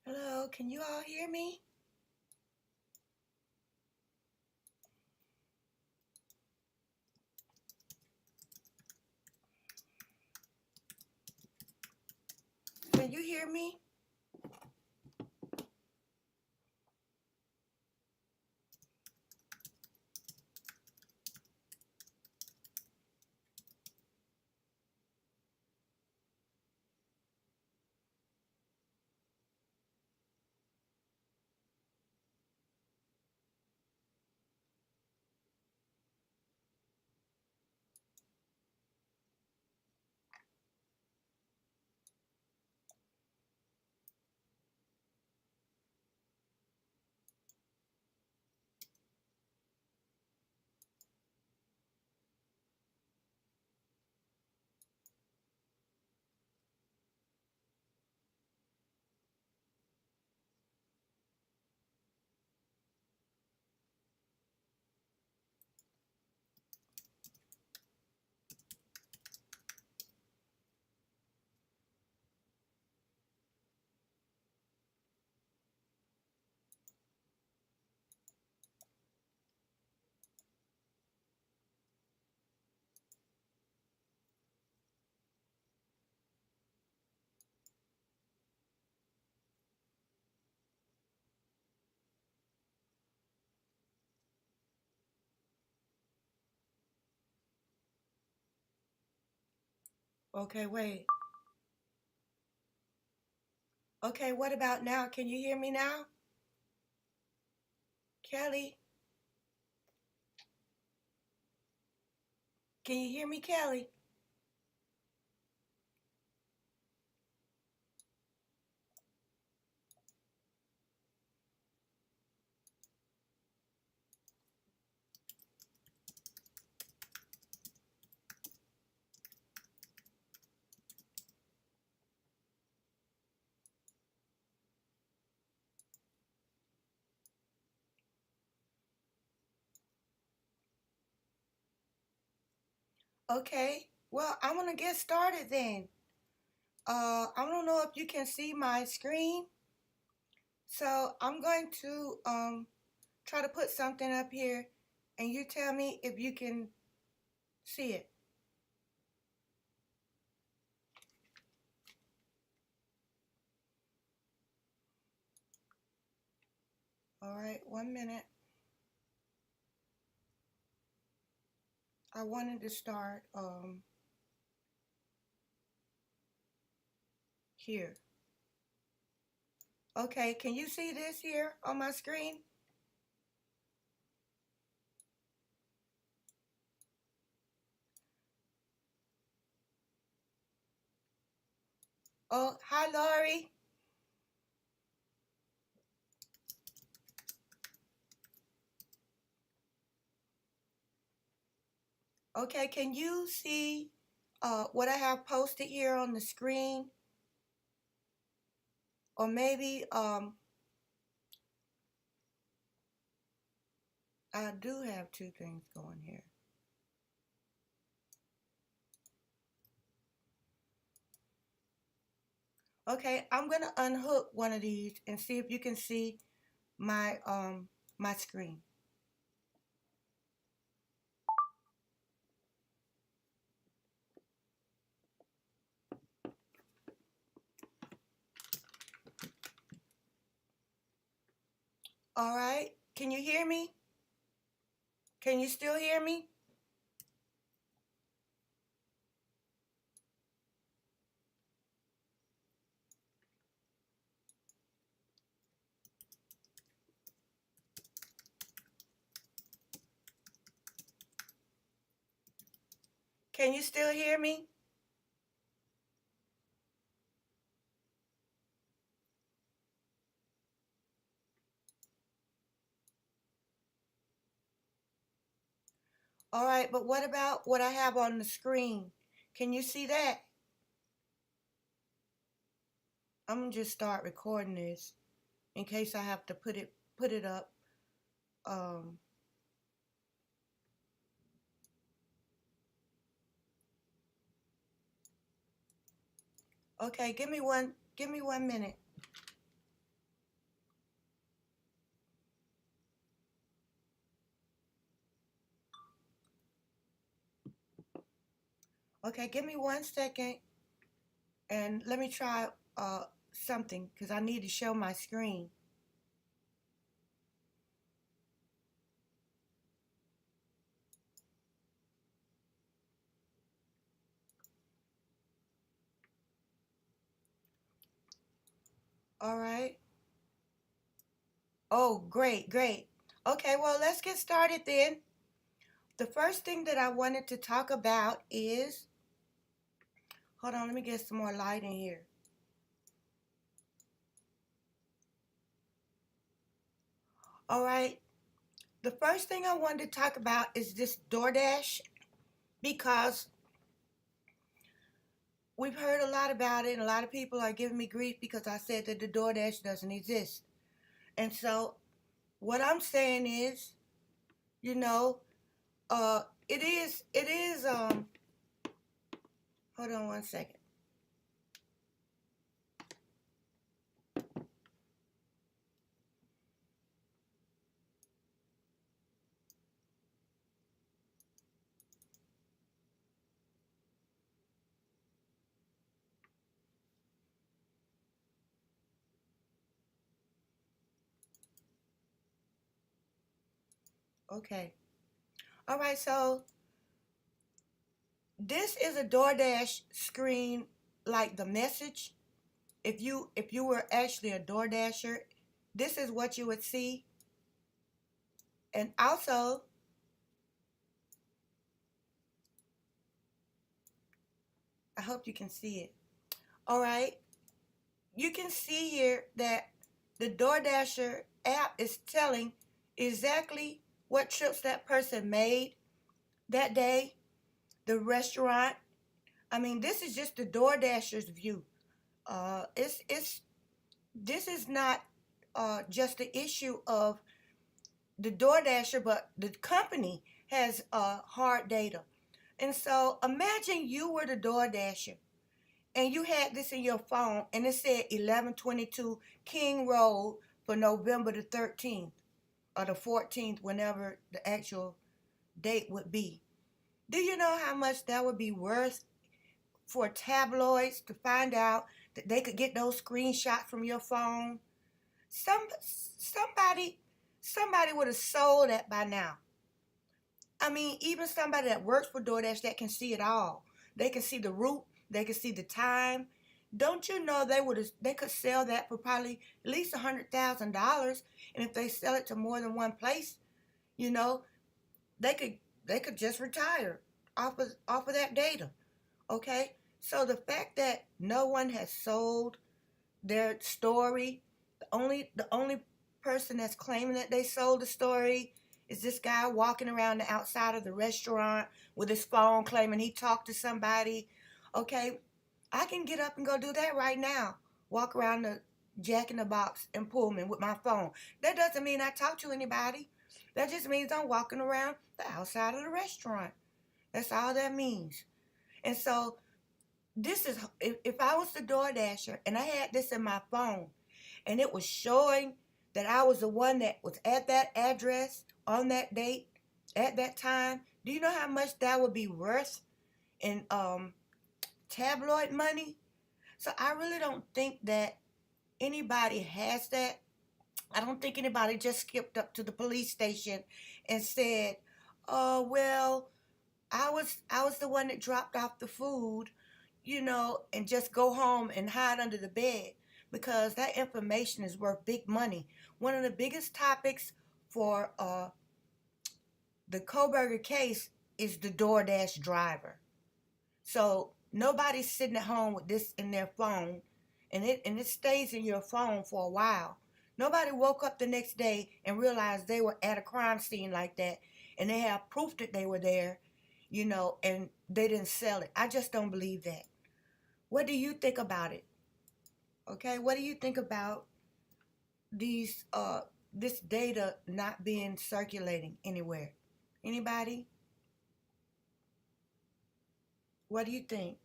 Hello, can you all hear me? Can you hear me? Okay, wait. Okay, what about now? Can you hear me now? Kelly? Can you hear me, Kelly? Okay, well, I'm gonna get started then. I don't know if you can see my screen, so I'm going to try to put something up here, and you tell me if you can see it. All right, 1 minute. I wanted to start here. Okay, can you see this here on my screen? Oh, hi, Laurie. Okay, can you see what I have posted here on the screen? Or maybe I do have two things going here. Okay, I'm gonna unhook one of these and see if you can see my screen. All right, can you hear me? Can you still hear me? Can you still hear me? All right, but what about what I have on the screen? Can you see that? I'm gonna just start recording this in case I have to put it up. Um, okay, give me 1 minute. Okay, give me 1 second and let me try something because I need to show my screen. All right. Oh, great, great. Okay, well, let's get started then. The first thing that I wanted to talk about is, hold on, let me get some more light in here. All right. The first thing I wanted to talk about is this DoorDash because we've heard a lot about it and a lot of people are giving me grief because I said that the DoorDash doesn't exist. And so what I'm saying is, you know, it is hold on 1 second. Okay. All right, so this is a DoorDash screen like the message. If you were actually a DoorDasher, this is what you would see. And also, I hope you can see it. All right. You can see here that the DoorDasher app is telling exactly what trips that person made that day, the restaurant. I mean, this is just the DoorDasher's view. It's this is not just the issue of the DoorDasher, but the company has hard data. And so imagine you were the DoorDasher and you had this in your phone and it said 1122 King Road for November the 13th or the 14th, whenever the actual date would be. Do you know how much that would be worth for tabloids to find out that they could get those screenshots from your phone? Somebody somebody would have sold that by now. I mean, even somebody that works for DoorDash that can see it all. They can see the route, they can see the time. Don't you know they could sell that for probably at least $100,000, and if they sell it to more than one place, you know, they could they could just retire off of that data. Okay, so the fact that no one has sold their story. The only person that's claiming that they sold the story is this guy walking around the outside of the restaurant with his phone claiming he talked to somebody. Okay, I can get up and go do that right now. Walk around the Jack in the Box and Pullman with my phone. That doesn't mean I talk to anybody. That just means I'm walking around the outside of the restaurant. That's all that means. And so this is if I was the DoorDasher and I had this in my phone and it was showing that I was the one that was at that address on that date at that time, do you know how much that would be worth in tabloid money? So I really don't think that anybody has that. I don't think anybody just skipped up to the police station and said, "Oh well, I was the one that dropped off the food, and just go home and hide under the bed because that information is worth big money." One of the biggest topics for the Kohberger case is the DoorDash driver. So nobody's sitting at home with this in their phone, and it stays in your phone for a while. Nobody woke up the next day and realized they were at a crime scene like that, and they have proof that they were there, and they didn't sell it. I just don't believe that. What do you think about it? Okay, what do you think about these this data not being circulating anywhere? Anybody? What do you think?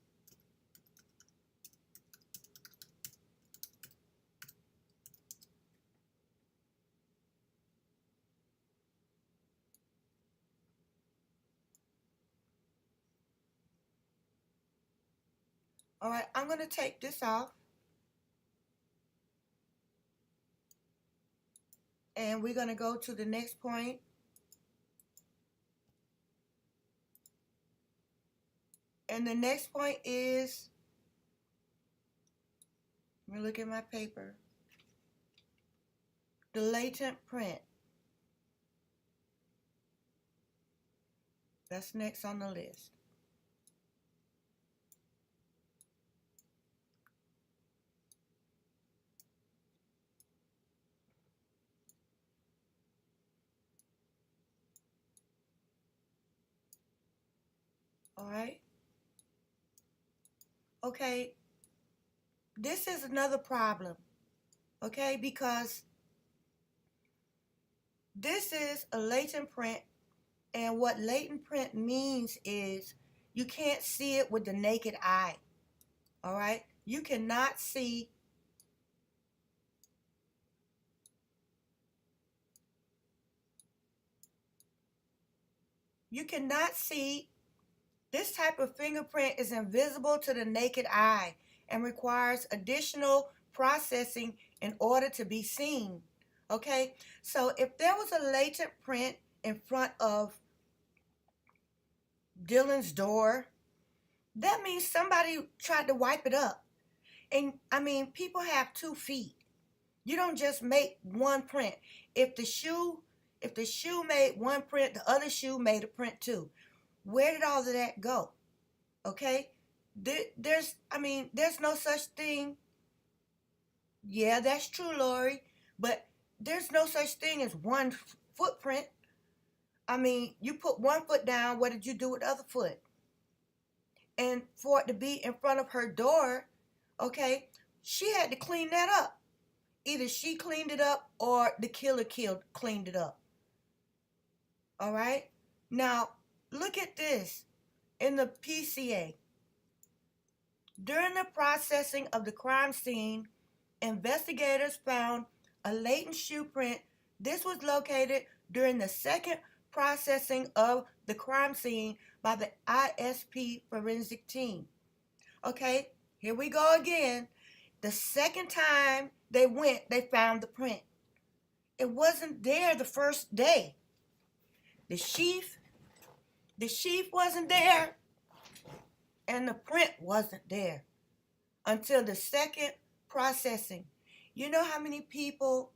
All right, I'm going to take this off. And we're going to go to the next point. And the next point is, let me look at my paper, the latent print. That's next on the list. All right. Okay. This is another problem. Okay, because this is a latent print, and what latent print means is you can't see it with the naked eye. All right? You cannot see this type of fingerprint is invisible to the naked eye and requires additional processing in order to be seen. Okay? So if there was a latent print in front of Dylan's door, that means somebody tried to wipe it up. And I mean, people have 2 feet. You don't just make one print. If the shoe made one print, the other shoe made a print too. Where did all of that go? Okay? There's no such thing. Yeah, that's true, Lori. But there's no such thing as one footprint. I mean, you put one foot down, what did you do with the other foot? And for it to be in front of her door, okay, she had to clean that up. Either she cleaned it up or the killer cleaned it up. All right? Now, look at this in the PCA. During the processing of the crime scene, investigators found a latent shoe print. This was located during the second processing of the crime scene by the ISP forensic team. Okay, here we go again. The second time they went, they found the print. It wasn't there the first day. The sheath wasn't there, and the print wasn't there until the second processing. You know how many people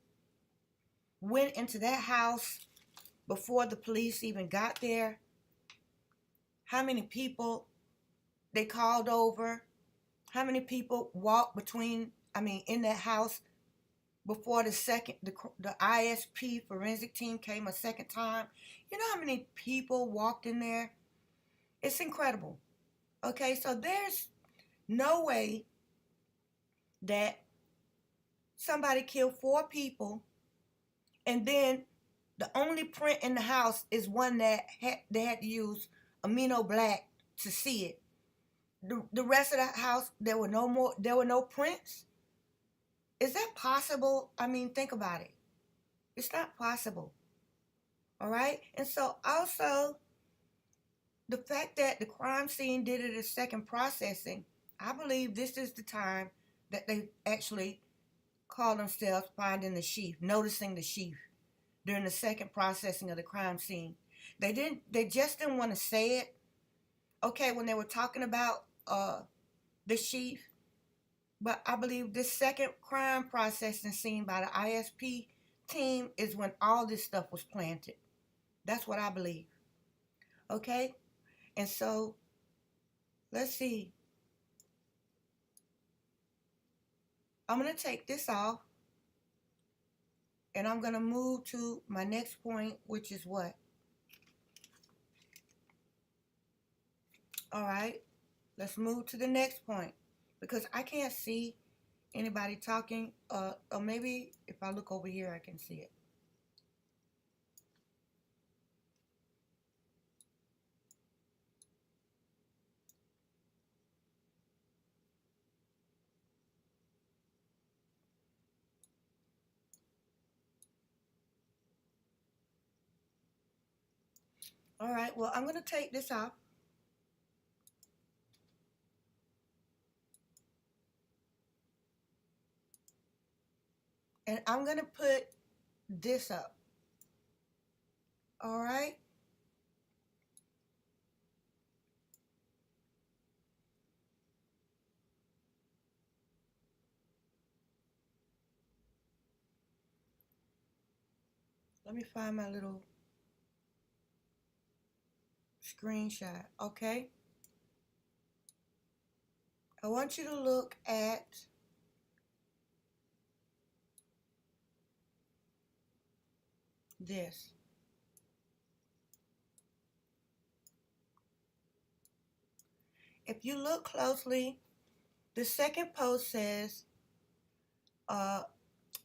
went into that house before the police even got there? How many people they called over? How many people walked in that house before the ISP forensic team came a second time? You know how many people walked in there? It's incredible. Okay, so there's no way that somebody killed 4 people and then the only print in the house is one that they had to use amino black to see it. The rest of the house, there were no prints. Is that possible? I mean, think about it. It's not possible. All right? And so also, the fact that the crime scene did it a second processing, I believe this is the time that they actually call themselves finding the sheath, noticing the sheath during the second processing of the crime scene. They just didn't want to say it. Okay, when they were talking about the sheath, but I believe this second crime processing scene by the ISP team is when all this stuff was planted. That's what I believe. Okay? And so, let's see. I'm going to take this off. And I'm going to move to my next point, which is what? All right. Let's move to the next point. Because I can't see anybody talking. Or maybe if I look over here, I can see it. All right. Well, I'm going to take this off. And I'm going to put this up. All right? Let me find my little screenshot. Okay? I want you to look at this. If you look closely, the second post says, uh,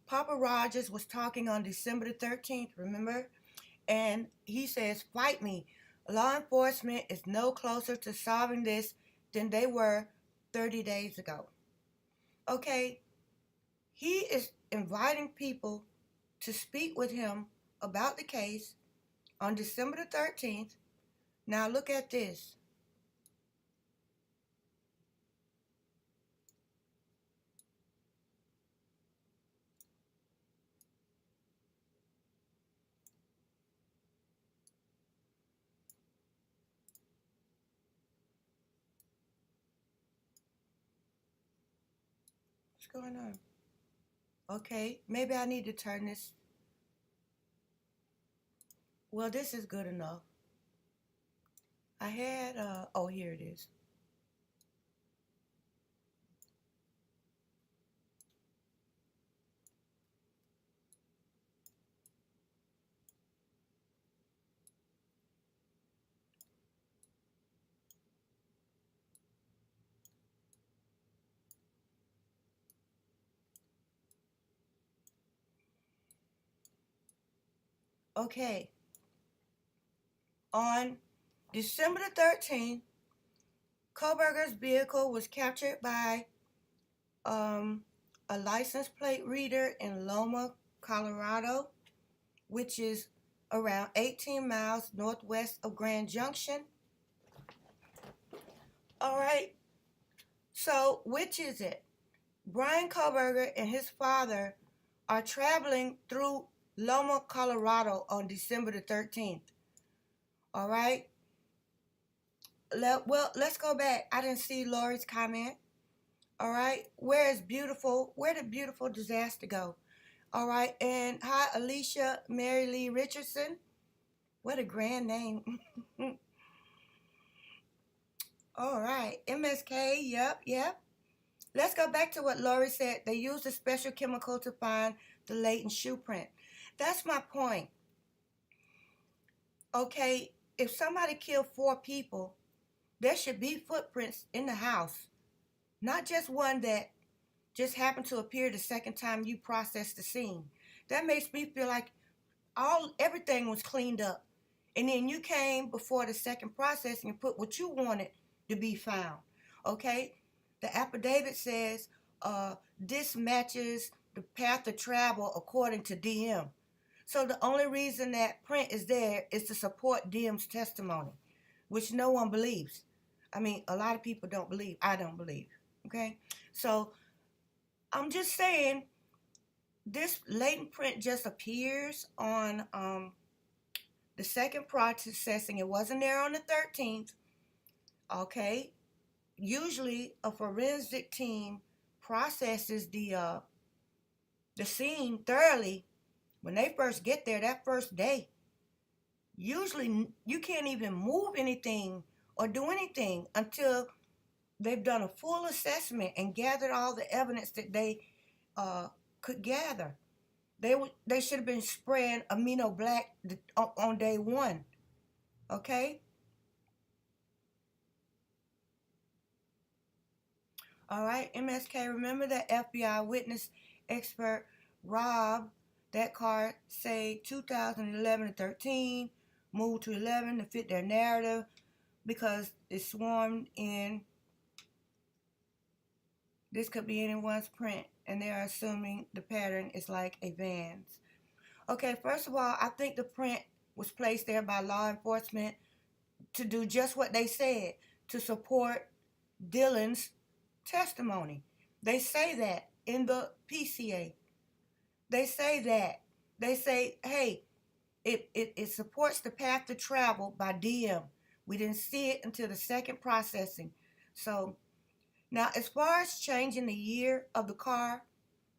Papa Rogers was talking on December the 13th, remember? And he says, fight me. Law enforcement is no closer to solving this than they were 30 days ago. Okay, he is inviting people to speak with him about the case on December the 13th. Now look at this. What's going on? Okay, maybe I need to turn this. Well, this is good enough. I had, oh, here it is. Okay, on December the 13th, Kohberger's vehicle was captured by um, a license plate reader in Loma, Colorado, which is around 18 miles northwest of Grand Junction. All right, so which is it? Brian Kohberger and his father are traveling through Loma, Colorado on December the 13th. All right, well, let's go back. I didn't see Lori's comment. All right, where did beautiful disaster go? All right, and hi, Alicia Mary Lee Richardson. What a grand name. All right, MSK, yep. Let's go back to what Lori said. They used a special chemical to find the latent shoe print. That's my point. Okay, if somebody killed 4 people, there should be footprints in the house, not just one that just happened to appear the second time you processed the scene. That makes me feel like everything was cleaned up. And then you came before the second process and you put what you wanted to be found. Okay? The affidavit says this matches the path of travel according to DM. So the only reason that print is there is to support DM's testimony, which no one believes. I mean, a lot of people don't believe. I don't believe. Okay? So I'm just saying this latent print just appears on the second processing. It wasn't there on the 13th. Okay. Usually a forensic team processes the scene thoroughly when they first get there that first day. Usually you can't even move anything or do anything until they've done a full assessment and gathered all the evidence that they could gather. They should have been spraying amino black on day 1. Okay? All right, MSK, remember that FBI witness expert Rob, that card say 2011 to 13, moved to 11 to fit their narrative because it swarmed in. This could be anyone's print, and they are assuming the pattern is like a van's. Okay, first of all, I think the print was placed there by law enforcement to do just what they said, to support Dylan's testimony. They say that in the PCA. They say that. They say, hey, it supports the path to travel by DM. We didn't see it until the second processing. So now, as far as changing the year of the car,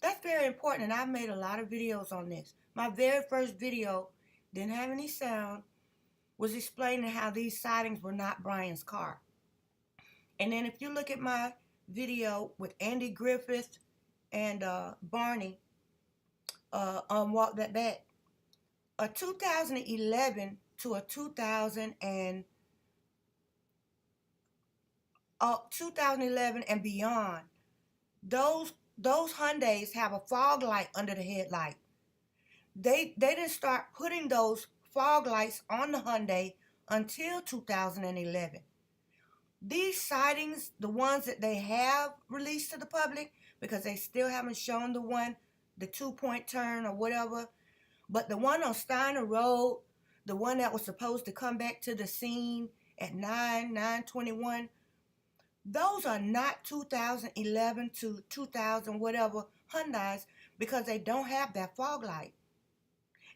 that's very important, and I've made a lot of videos on this. My very first video didn't have any sound, was explaining how these sightings were not Brian's car. And then if you look at my video with Andy Griffith and Barney on Walk That Back, a 2011 to a 2011 and beyond, those Hyundais have a fog light under the headlight. They didn't start putting those fog lights on the Hyundai until 2011. These sightings, the ones that they have released to the public, because they still haven't shown the 2-point turn or whatever, but the one on Steiner Road, the one that was supposed to come back to the scene at 9:21, those are not 2011 to 2000 whatever Hyundais, because they don't have that fog light.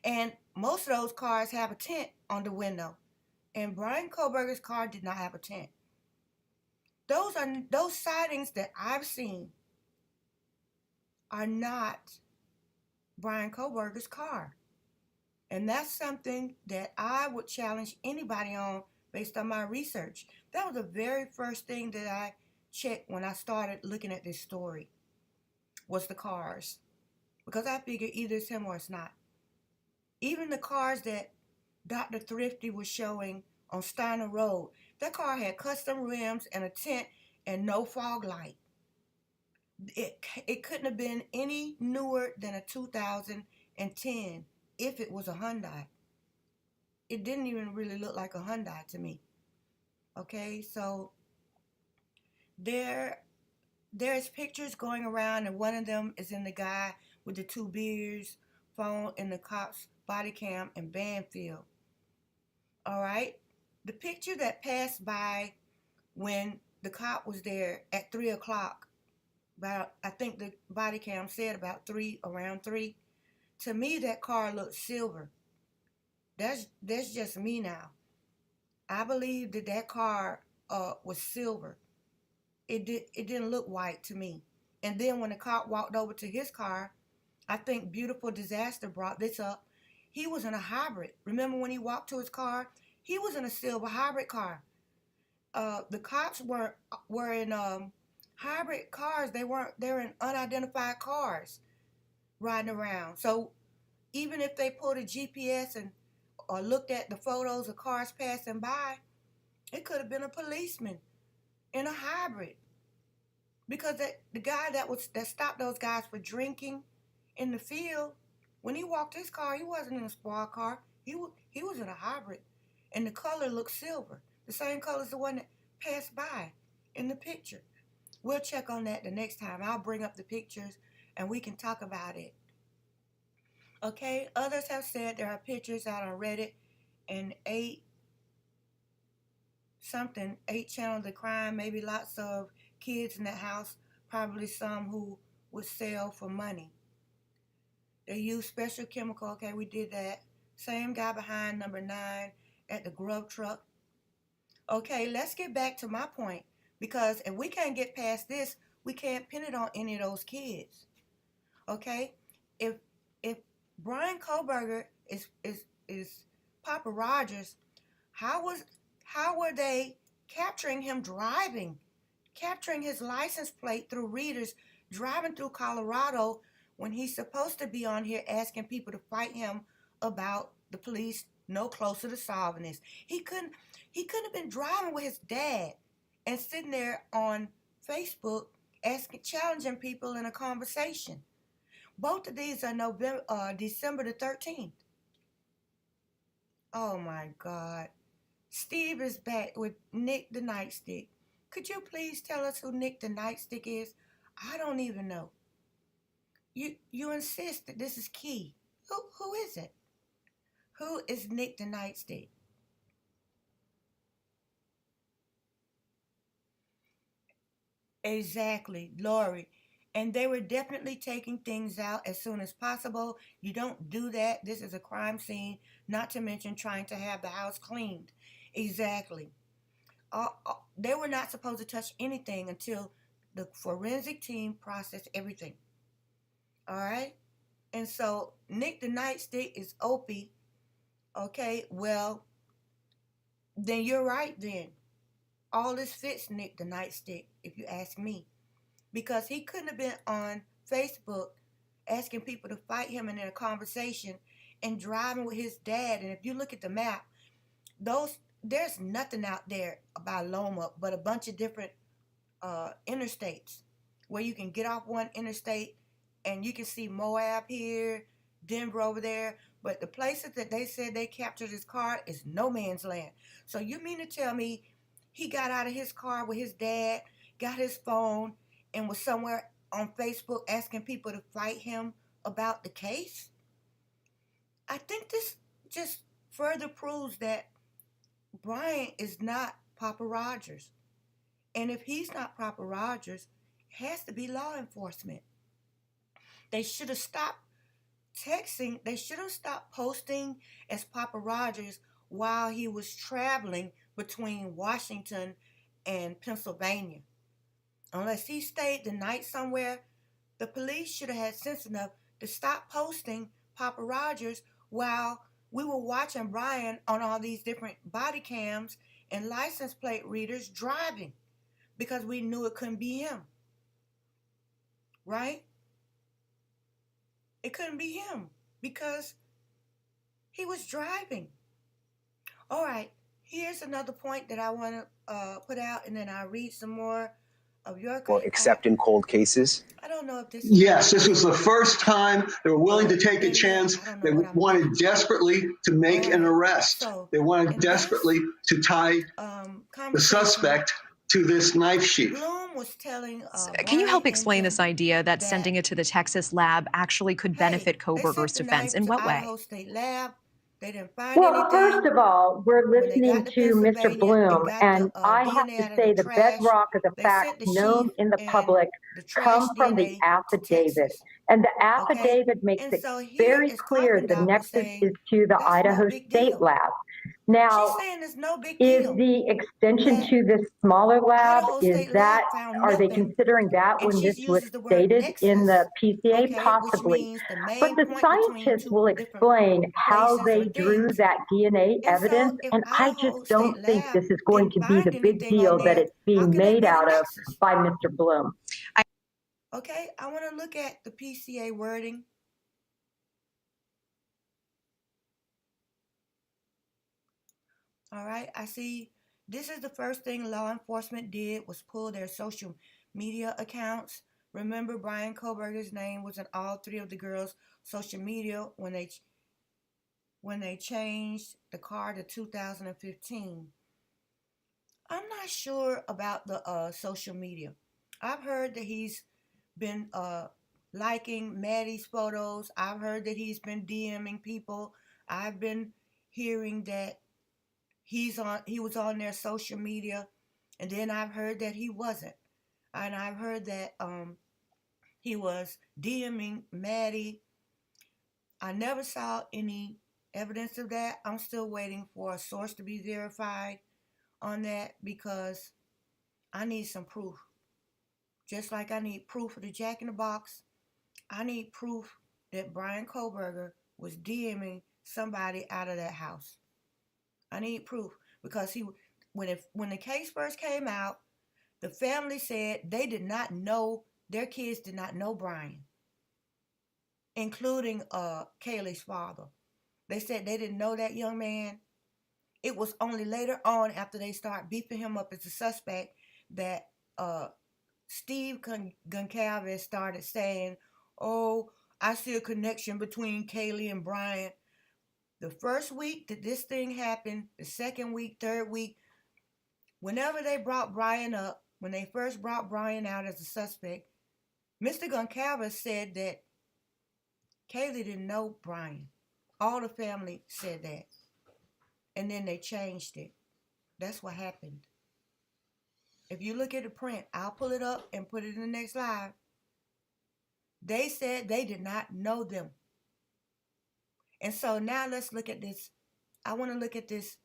And most of those cars have a tent on the window. And Brian Kohberger's car did not have a tent. Those sightings that I've seen are not Brian Kohberger's car. And that's something that I would challenge anybody on based on my research. That was the very first thing that I checked when I started looking at this story, was the cars. Because I figured either it's him or it's not. Even the cars that Dr. Thrifty was showing on Steiner Road, that car had custom rims and a tent and no fog light. It couldn't have been any newer than a 2010 if it was a Hyundai. It didn't even really look like a Hyundai to me. Okay, so there's pictures going around, and one of them is in the guy with the two beers phone in the cop's body cam in Banfield. All right, the picture that passed by when the cop was there at 3 o'clock, about, I think the body cam said about around 3. To me, that car looked silver. That's just me now. I believe that car was silver. It didn't look white to me. And then when the cop walked over to his car, I think Beautiful Disaster brought this up. He was in a hybrid. Remember when he walked to his car? He was in a silver hybrid car. The cops were in hybrid cars. They're in unidentified cars riding around. So even if they pulled a GPS or looked at the photos of cars passing by, it could have been a policeman in a hybrid. Because the guy that stopped those guys for drinking in the field, when he walked his car, he wasn't in a squad car. He was in a hybrid, and the color looked silver, the same color as the one that passed by in the picture. We'll check on that the next time. I'll bring up the pictures, and we can talk about it. Okay, others have said there are pictures out on Reddit and 8 channels of crime, maybe lots of kids in the house, probably some who would sell for money. They use special chemical. Okay, we did that. Same guy behind number 9 at the grub truck. Okay, let's get back to my point, because if we can't get past this, we can't pin it on any of those kids. Okay, if Brian Kohberger is Papa Rogers, how were they capturing him driving, capturing his license plate through readers, driving through Colorado when he's supposed to be on here asking people to fight him about the police no closer to solving this? He couldn't have been driving with his dad and sitting there on Facebook challenging people in a conversation. Both of these are December the 13th. Oh my God. Steve is back with Nick the Nightstick. Could you please tell us who Nick the Nightstick is? I don't even know. You insist that this is key. Who is it? Who is Nick the Nightstick? Exactly, Lori. And they were definitely taking things out as soon as possible. You don't do that. This is a crime scene, not to mention trying to have the house cleaned. Exactly. They were not supposed to touch anything until the forensic team processed everything. All right? And so Nick the Nightstick is Opie. Okay, well, then you're right then. All this fits Nick the Nightstick, if you ask me. Because he couldn't have been on Facebook asking people to fight him in a conversation and driving with his dad. And if you look at the map, there's nothing out there by Loma but a bunch of different interstates where you can get off one interstate and you can see Moab here, Denver over there. But the places that they said they captured his car is no man's land. So you mean to tell me he got out of his car with his dad, got his phone, and was somewhere on Facebook asking people to fight him about the case? I think this just further proves that Brian is not Papa Rogers. And if he's not Papa Rogers, it has to be law enforcement. They should have stopped texting. They should have stopped posting as Papa Rogers while he was traveling between Washington and Pennsylvania. Unless he stayed the night somewhere, the police should have had sense enough to stop posting Papa Rogers while we were watching Brian on all these different body cams and license plate readers driving, because we knew it couldn't be him. Right? It couldn't be him because he was driving. All right, here's another point that I want to put out, and then I'll read some more of your Well, except in cold cases. I don't know if this is Yes, this was the first time they were willing to take a chance. They wanted desperately to make an arrest. They wanted desperately to tie the suspect to this knife sheath. Bloom was telling Can you help explain this idea that sending it to the Texas lab actually could benefit Kohberger's defense? In what way? Idaho State Lab. They didn't find well, anything. first of all, we're listening to Mr. Bloom, and I have to say the bedrock of the facts known in the public come from the affidavit. And the affidavit makes it very clear the nexus is to the Idaho State Lab. Now, is the extension to this smaller lab, are they considering that when this was stated in the PCA? Possibly. But the scientists will explain how they drew that DNA evidence, and I just don't think this is going to be the big deal that it's being made out of by Mr. Bloom. Okay, I want to look at the PCA wording. All right, I see this is the first thing law enforcement did was pull their social media accounts. Remember, Brian Kohberger's name was in all three of the girls' social media when they changed the car to 2015. I'm not sure about the social media. I've heard that he's been liking Maddie's photos. I've heard that he's been DMing people. I've been hearing that he was on their social media, and then I've heard that he wasn't. And I've heard that he was DMing Maddie. I never saw any evidence of that. I'm still waiting for a source to be verified on that because I need some proof. Just like I need proof of the Jack in the Box, I need proof that Brian Kohberger was DMing somebody out of that house. I need proof because when the case first came out, the family said they did not know, their kids did not know Brian, including Kaylee's father. They said they didn't know that young man. It was only later on, after they started beefing him up as a suspect, that Steve Goncalves started saying, "Oh, I see a connection between Kaylee and Brian." The first week that this thing happened, the second week, third week, whenever they brought Brian up, when they first brought Brian out as a suspect, Mr. Goncalves said that Kaylee didn't know Brian. All the family said that. And then they changed it. That's what happened. If you look at the print, I'll pull it up and put it in the next live. They said they did not know them. And so now let's look at this. I want to look at this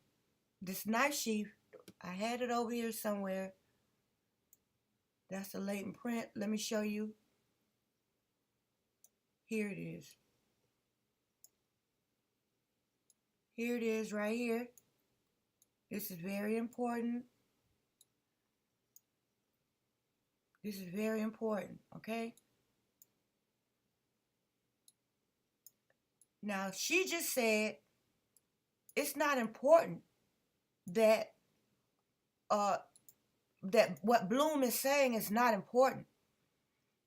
knife sheath. I had it over here somewhere. That's a latent print. Let me show you. Here it is. Here it is right here. This is very important. This is very important, okay? Now, she just said it's not important that that what Bloom is saying is not important.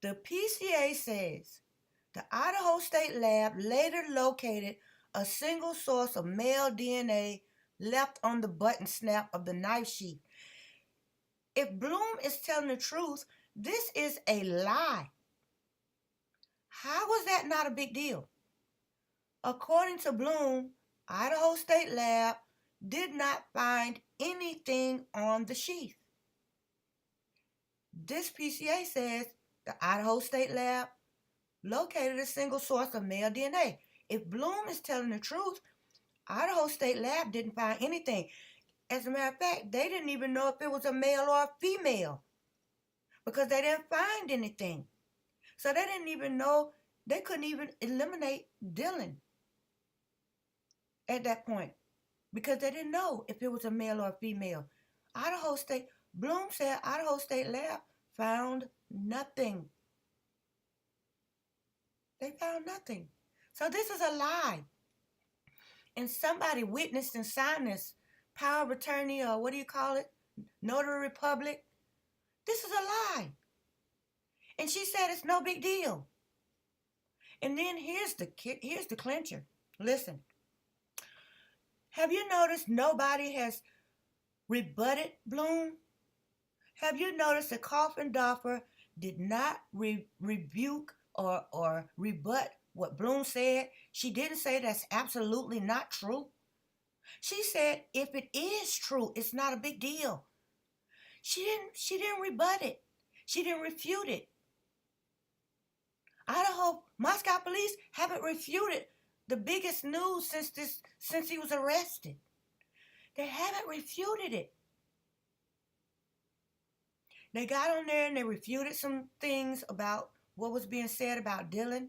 The PCA says the Idaho State Lab later located a single source of male DNA left on the button snap of the knife sheath. If Bloom is telling the truth, this is a lie. How was that not a big deal? According to Bloom, Idaho State Lab did not find anything on the sheath. This PCA says the Idaho State Lab located a single source of male DNA. If Bloom is telling the truth, Idaho State Lab didn't find anything. As a matter of fact, they didn't even know if it was a male or a female because they didn't find anything. So they didn't even know, they couldn't even eliminate Dylan at that point because they didn't know if it was a male or a female. Bloom said Idaho State Lab found nothing. They found nothing. So this is a lie. And somebody witnessed and signed this power of attorney, or what do you call it? Notary public. This is a lie. And she said it's no big deal. And then here's the clincher. Listen. Have you noticed nobody has rebutted Bloom? Have you noticed that Coffin-Doffer did not rebuke or rebut what Bloom said? She didn't say that's absolutely not true. She said if it is true, it's not a big deal. She didn't rebut it. She didn't refute it. Idaho Moscow police haven't refuted the biggest news since he was arrested. They haven't refuted it. They got on there and they refuted some things about what was being said about Dylan.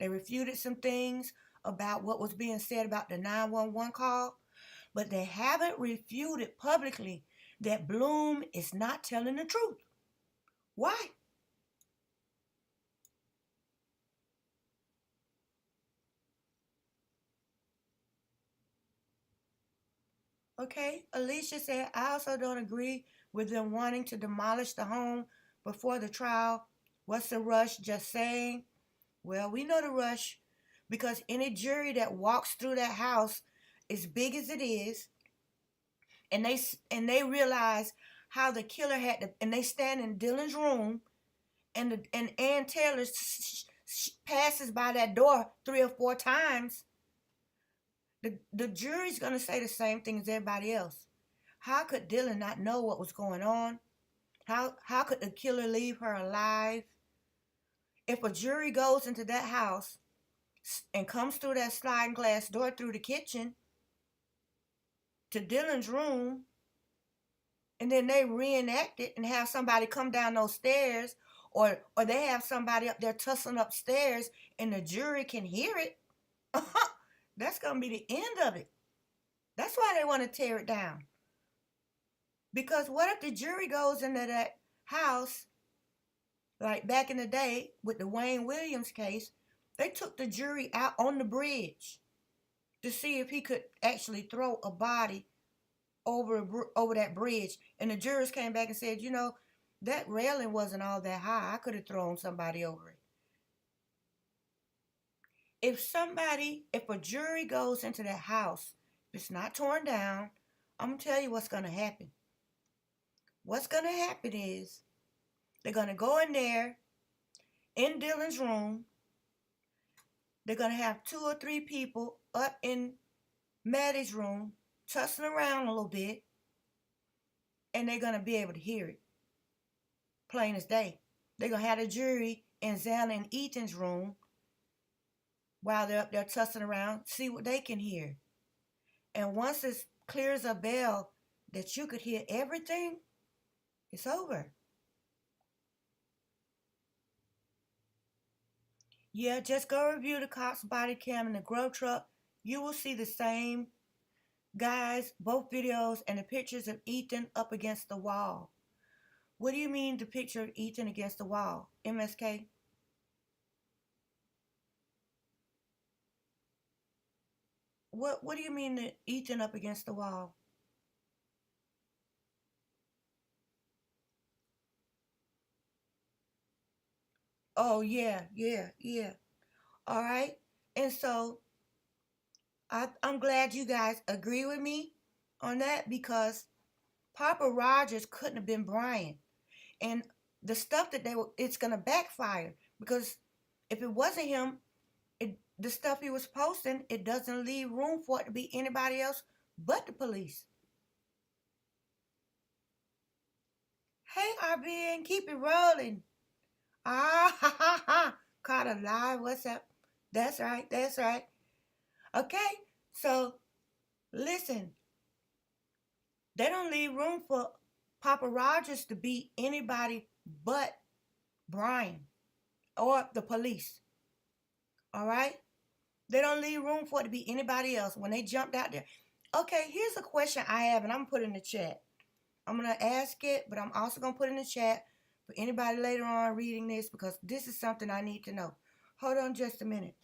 They refuted some things about what was being said about the 911 call. But they haven't refuted publicly that Bloom is not telling the truth. Why? Okay, Alicia said, I also don't agree with them wanting to demolish the home before the trial. What's the rush? Just saying. Well, we know the rush because any jury that walks through that house, as big as it is, and they realize how the killer had to, and they stand in Dylan's room, and Ann Taylor passes by that door 3 or 4 times. The jury's going to say the same thing as everybody else. How could Dylan not know what was going on? How could the killer leave her alive? If a jury goes into that house and comes through that sliding glass door through the kitchen to Dylan's room, and then they reenact it and have somebody come down those stairs, or they have somebody up there tussling upstairs and the jury can hear it, that's going to be the end of it. That's why they want to tear it down. Because what if the jury goes into that house, like back in the day with the Wayne Williams case, they took the jury out on the bridge to see if he could actually throw a body over that bridge. And the jurors came back and said, you know, that railing wasn't all that high. I could have thrown somebody over it. If a jury goes into that house, if it's not torn down, I'm going to tell you what's going to happen. What's going to happen is they're going to go in there, in Dylan's room. They're going to have 2 or 3 people up in Maddie's room, tussling around a little bit, and they're going to be able to hear it. Plain as day. They're going to have the jury in Xana and Ethan's room while they're up there tussling around, see what they can hear. And once it clears a bell that you could hear everything, it's over. Yeah, just go review the cops' body cam in the grub truck. You will see the same guys, both videos, and the pictures of Ethan up against the wall. What do you mean the picture of Ethan against the wall, MSK? What do you mean that Ethan up against the wall? Oh, yeah. All right. And so I'm glad you guys agree with me on that, because Papa Rogers couldn't have been Brian. And the stuff that it's going to backfire, because if it wasn't him, the stuff he was posting, it doesn't leave room for it to be anybody else but the police. Hey, RBN, keep it rolling. Ah, ha, ha, ha. Caught a lie. What's up? That's right. Okay, so listen. They don't leave room for Papa Rogers to be anybody but Brian or the police. All right? They don't leave room for it to be anybody else when they jumped out there. Okay, here's a question I have, and I'm going to put in the chat. I'm going to ask it, but I'm also going to put in the chat for anybody later on reading this, because this is something I need to know. Hold on just a minute.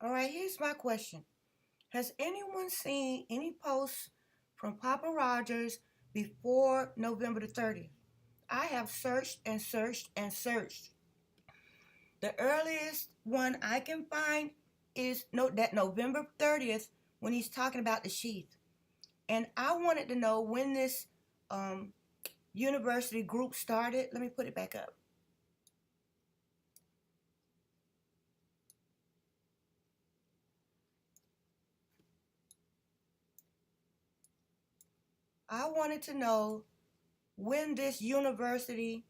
All right, here's my question. Has anyone seen any posts from Papa Rogers before November the 30th? I have searched and searched and searched. The earliest one I can find is that November 30th, when he's talking about the sheath. And I wanted to know when this university group started. Let me put it back up. I wanted to know when this university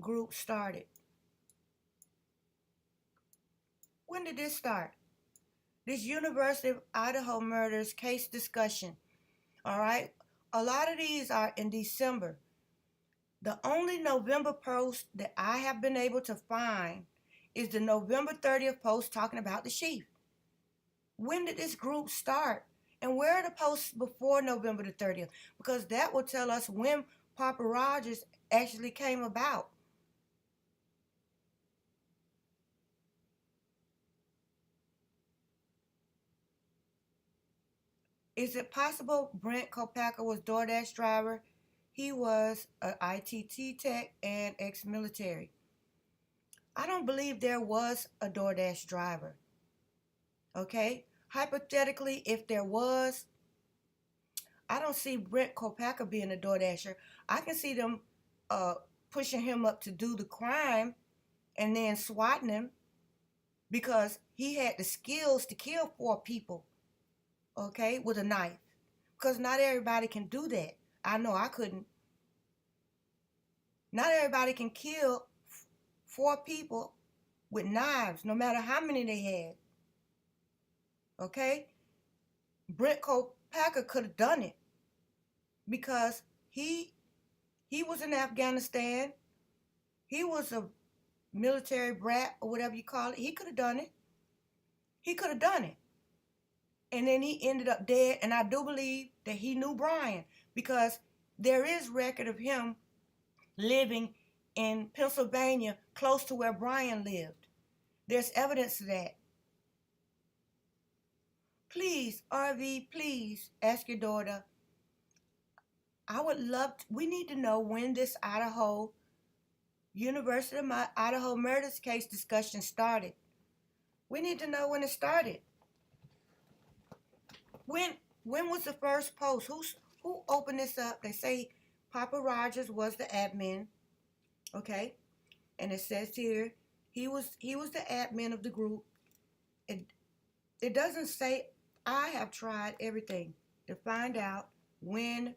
group started. When did this start? This University of Idaho murders case discussion. All right. A lot of these are in December. The only November post that I have been able to find is the November 30th post talking about the sheath. When did this group start? And where are the posts before November the 30th? Because that will tell us when Papa Rogers actually came about. Is it possible Brent Kohberger was DoorDash driver? He was an ITT tech and ex-military. I don't believe there was a DoorDash driver. Okay? Hypothetically, if there was, I don't see Brent Kohberger being a DoorDasher. I can see them pushing him up to do the crime and then swatting him, because he had the skills to kill 4 people, okay, with a knife. Because not everybody can do that. I know I couldn't. Not everybody can kill 4 people with knives, no matter how many they had. Okay? Brent Kohberger could have done it, because he was in Afghanistan. He was a military brat, or whatever you call it. He could have done it. And then he ended up dead, and I do believe that he knew Brian, because there is record of him living in Pennsylvania close to where Brian lived. There's evidence of that. Please, RV, please ask your daughter. We need to know when this Idaho University of Idaho murders case discussion started. We need to know when it started. When was the first post? Who opened this up? They say Papa Rogers was the admin. Okay, and it says here he was the admin of the group. It doesn't say. I have tried everything to find out when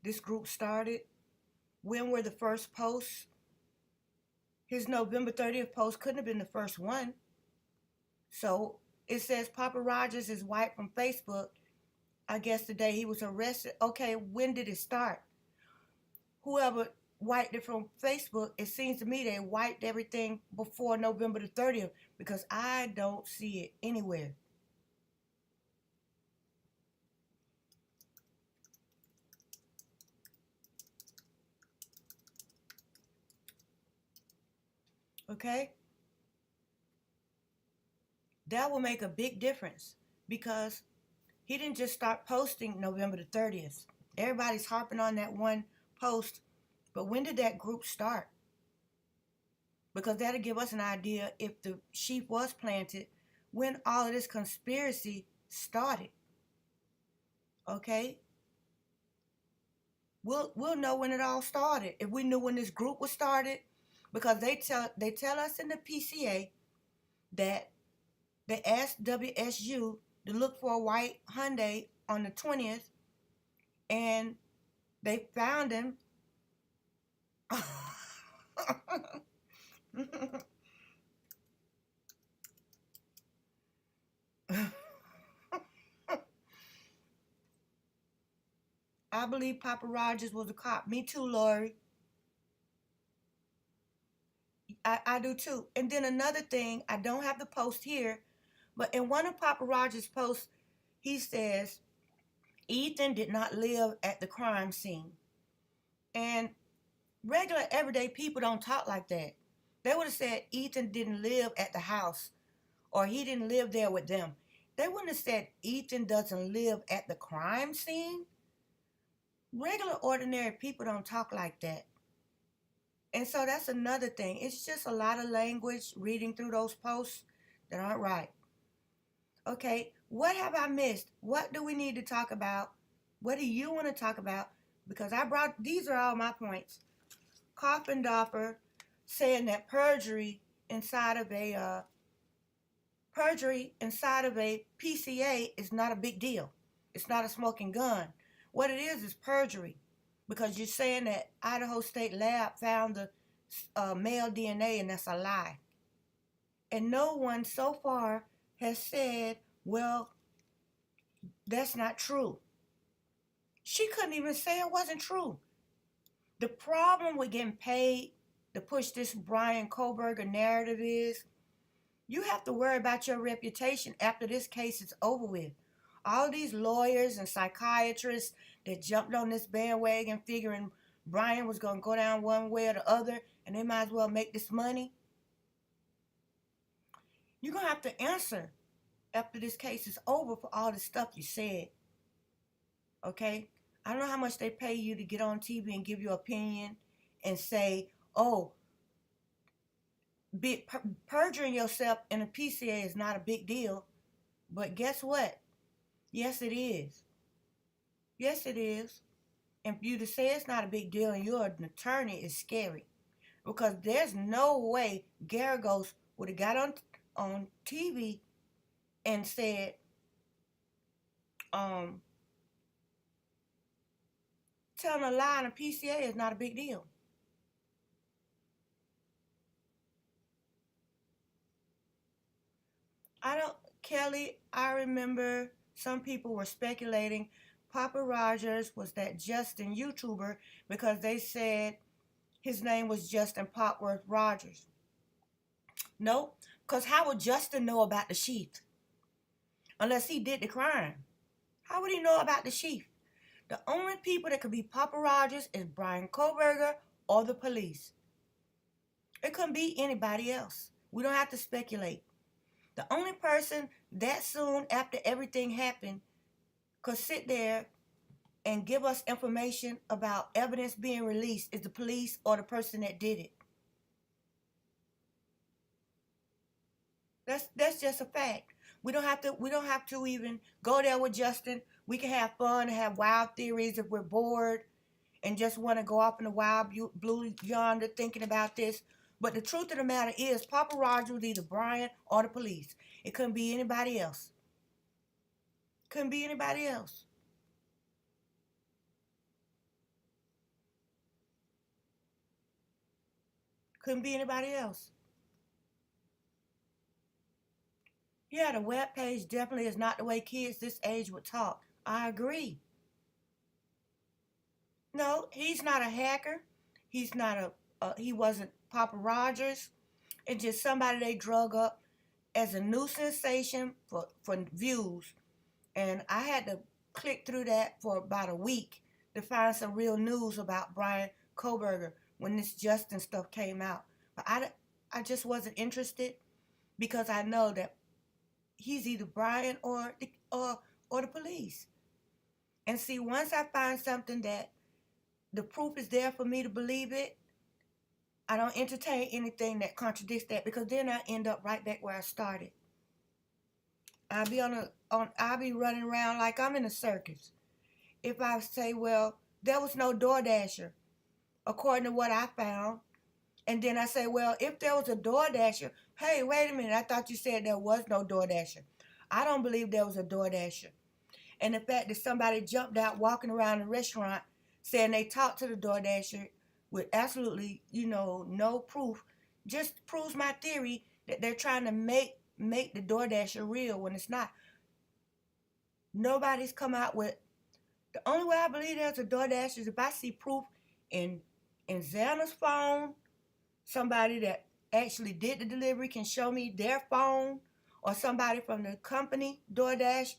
this group started. When were the first posts? His November 30th post couldn't have been the first one. So it says Papa Rogers is wiped from Facebook. I guess the day he was arrested. Okay, when did it start? Whoever wiped it from Facebook, it seems to me they wiped everything before November the 30th because I don't see it anywhere. Okay? That will make a big difference because he didn't just start posting November the 30th. Everybody's harping on that one post, but when did that group start? Because that'll give us an idea if the sheep was planted, when all of this conspiracy started. Okay? We'll know when it all started. If we knew when this group was started, because they tell us in the PCA that they asked WSU to look for a white Hyundai on the 20th, and they found him. I believe Papa Rogers was a cop. Me too, Lori. I do too. And then another thing, I don't have the post here, but in one of Papa Rogers' posts, he says Ethan did not live at the crime scene. And regular everyday people don't talk like that. They would have said Ethan didn't live at the house or he didn't live there with them. They wouldn't have said Ethan doesn't live at the crime scene. Regular ordinary people don't talk like that. And so that's another thing. It's just a lot of language reading through those posts that aren't right. Okay, what have I missed? What do we need to talk about? What do you want to talk about? Because these are all my points. Coffindorfer saying that perjury inside of a PCA is not a big deal. It's not a smoking gun. What it is perjury, because you're saying that Idaho State Lab found the male DNA, and that's a lie. And no one so far has said, well, that's not true. She couldn't even say it wasn't true. The problem with getting paid to push this Brian Kohberger narrative is you have to worry about your reputation after this case is over with. All these lawyers and psychiatrists that jumped on this bandwagon figuring Brian was going to go down one way or the other and they might as well make this money. You're going to have to answer after this case is over for all the stuff you said. Okay? I don't know how much they pay you to get on TV and give your opinion and say, oh, perjuring yourself in a PCA is not a big deal. But guess what? Yes, it is. Yes, it is. And for you to say it's not a big deal and you're an attorney is scary. Because there's no way Garagos would have got on TV and said, telling a lie in a PCA is not a big deal. Kelly, I remember some people were speculating Papa Rogers was that Justin YouTuber because they said his name was Justin Popworth Rogers. No, because how would Justin know about the sheath? Unless he did the crime. How would he know about the sheath? The only people that could be Papa Rogers is Brian Kohberger or the police. It couldn't be anybody else. We don't have to speculate. The only person that soon after everything happened could sit there and give us information about evidence being released is the police or the person that did it. That's just a fact. We don't have to even go there with Justin. We can have fun and have wild theories if we're bored and just want to go off in the wild blue yonder thinking about this. But the truth of the matter is, Papa Roger was either Brian or the police. It couldn't be anybody else. Couldn't be anybody else. Couldn't be anybody else. Yeah, the web page definitely is not the way kids this age would talk. I agree. No, he's not a hacker. He's not he wasn't Papa Rogers. It's just somebody they drug up as a new sensation for views. And I had to click through that for about a week to find some real news about Brian Kohberger when this Justin stuff came out. But I just wasn't interested because I know that he's either Brian or the police. And see, once I find something that the proof is there for me to believe it, I don't entertain anything that contradicts that, because then I end up right back where I started. I'll be running around like I'm in a circus. If I say, well, there was no DoorDasher, according to what I found, and then I say, well, if there was a DoorDasher, hey, wait a minute, I thought you said there was no DoorDasher. I don't believe there was a DoorDasher. And the fact that somebody jumped out walking around the restaurant saying they talked to the DoorDasher with absolutely, no proof, just proves my theory that they're trying to make the DoorDasher real when it's not. Nobody's come out with. The only way I believe there's a DoorDasher is if I see proof in Xana's phone, somebody that actually did the delivery can show me their phone, or somebody from the company DoorDash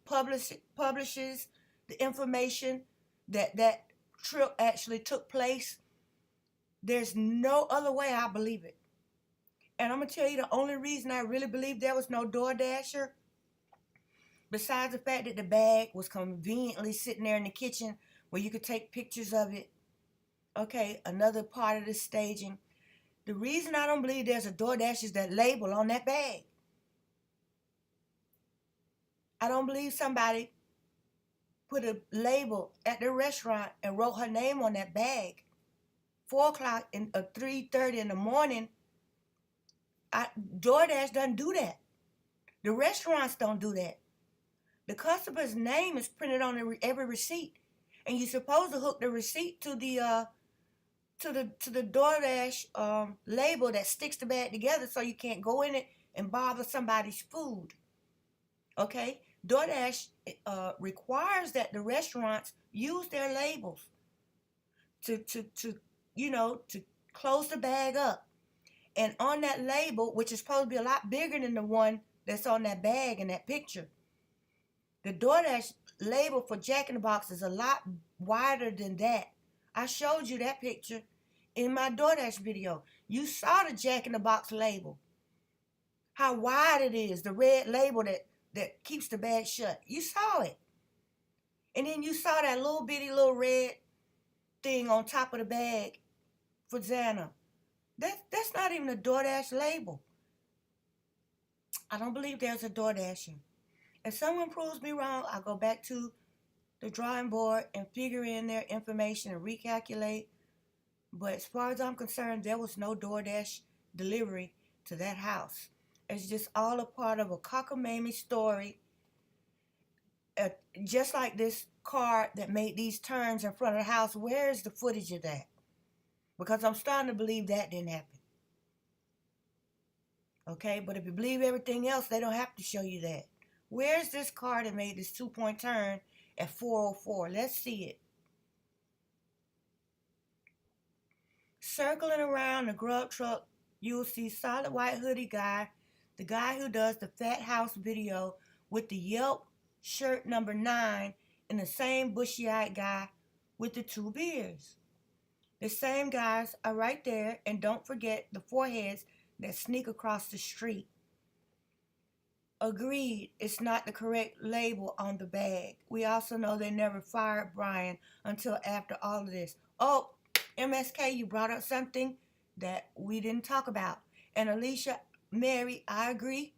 publishes the information that trip actually took place. There's no other way I believe it. And I'm going to tell you the only reason I really believe there was no DoorDasher, besides the fact that the bag was conveniently sitting there in the kitchen where you could take pictures of it. Okay, another part of the staging. The reason I don't believe there's a DoorDash is that label on that bag. I don't believe somebody put a label at the restaurant and wrote her name on that bag. 4 o'clock and 3:30 in the morning. DoorDash doesn't do that. The restaurants don't do that. The customer's name is printed on every receipt, and you're supposed to hook the receipt to the DoorDash label that sticks the bag together, so you can't go in it and bother somebody's food. Okay, DoorDash requires that the restaurants use their labels to close the bag up. And on that label, which is supposed to be a lot bigger than the one that's on that bag in that picture, the DoorDash label for Jack in the Box is a lot wider than that. I showed you that picture in my DoorDash video. You saw the Jack in the Box label. How wide it is, the red label that keeps the bag shut. You saw it. And then you saw that little bitty little red thing on top of the bag for Xana. That's not even a DoorDash label. I don't believe there's a DoorDasher. If someone proves me wrong, I'll go back to the drawing board and figure in their information and recalculate. But as far as I'm concerned, there was no DoorDash delivery to that house. It's just all a part of a cockamamie story. Just like this car that made these turns in front of the house, where is the footage of that? Because I'm starting to believe that didn't happen. Okay, but if you believe everything else, they don't have to show you that. Where's this car that made this 2-point turn at 404? Let's see it. Circling around the grub truck, you'll see solid white hoodie guy, the guy who does the Fat House video with the Yelp shirt number 9, and the same bushy-eyed guy with the 2 beards. The same guys are right there, and don't forget the foreheads that sneak across the street. Agreed, it's not the correct label on the bag. We also know they never fired Brian until after all of this. Oh, MSK, you brought up something that we didn't talk about. And Alicia, Mary, I agree.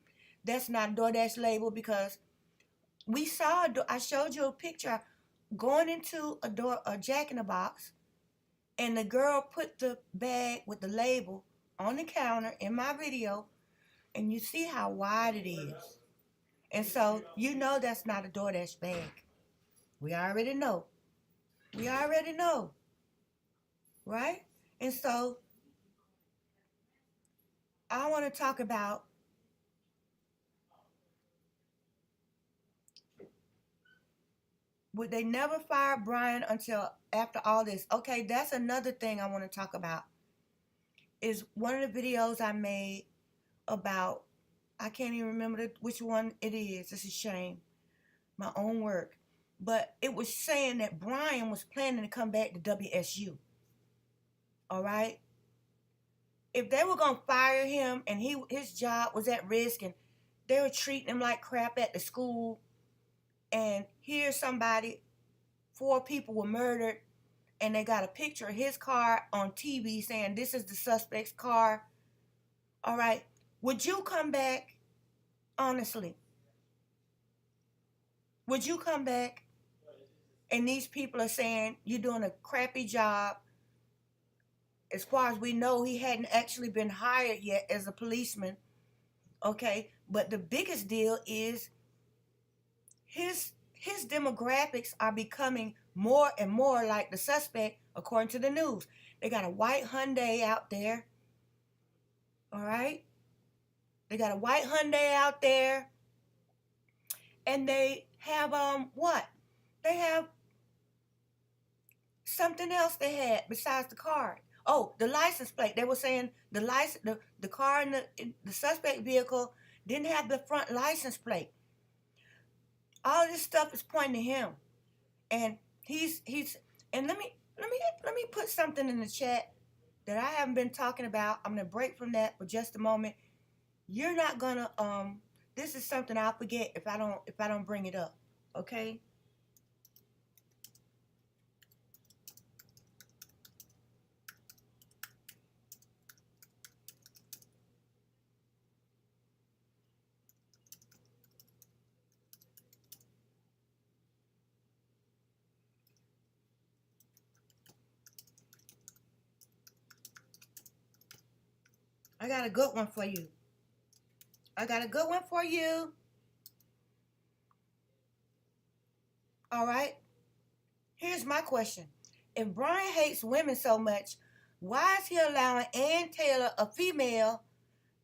That's not a DoorDash label because we saw, I showed you a picture going into a Jack in the Box, and the girl put the bag with the label on the counter in my video, and you see how wide it is. And so you know that's not a DoorDash bag. We already know. We already know. Right? And so I want to talk about would they never fire Brian until after all this? Okay, that's another thing I want to talk about. Is one of the videos I made about, I can't even remember which one it is. It's a shame. My own work. But it was saying that Brian was planning to come back to WSU. All right? If they were going to fire him and his job was at risk and they were treating him like crap at the school, and here's somebody, 4 people were murdered, and they got a picture of his car on TV saying this is the suspect's car. All right. Would you come back? Honestly. Would you come back? And these people are saying you're doing a crappy job. As far as we know, he hadn't actually been hired yet as a policeman. Okay. But the biggest deal is his demographics are becoming more and more like the suspect, according to the news. They got a white Hyundai out there. All right? They got a white Hyundai out there. And they have, what? They have something else they had besides the car. Oh, the license plate. They were saying the car in the suspect vehicle didn't have the front license plate. All this stuff is pointing to him. And he's and let me put something in the chat that I haven't been talking about. I'm gonna break from that for just a moment. You're not gonna this is something I'll forget if I don't bring it up. Okay? I got a good one for you. I got a good one for you. All right? Here's my question. If Brian hates women so much, why is he allowing Ann Taylor, a female,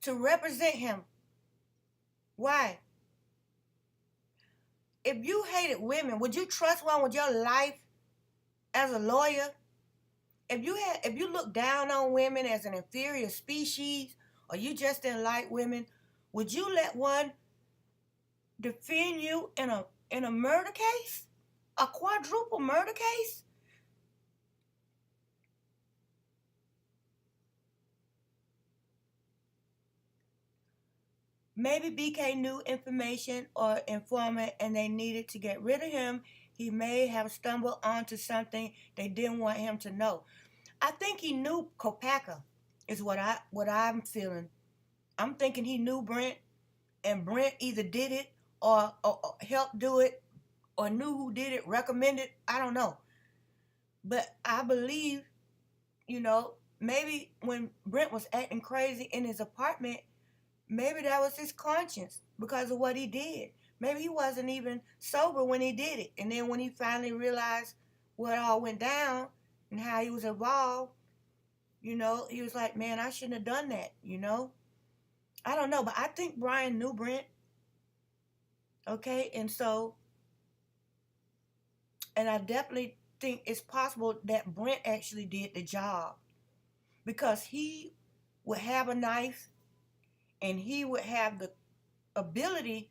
to represent him? Why? If you hated women, would you trust one with your life as a lawyer? If you look down on women as an inferior species, or you just didn't like women, would you let one defend you in a murder case? A quadruple murder case? Maybe BK knew information or informant and they needed to get rid of him. He may have stumbled onto something they didn't want him to know. I think he knew Kohberger is what I'm feeling. I'm thinking he knew Brent, and Brent either did it or helped do it or knew who did it, recommended. I don't know. But I believe, maybe when Brent was acting crazy in his apartment, maybe that was his conscience because of what he did. Maybe he wasn't even sober when he did it. And then when he finally realized what all went down and how he was involved, he was like, man, I shouldn't have done that, I don't know, but I think Brian knew Brent. Okay, and I definitely think it's possible that Brent actually did the job because he would have a knife and he would have the ability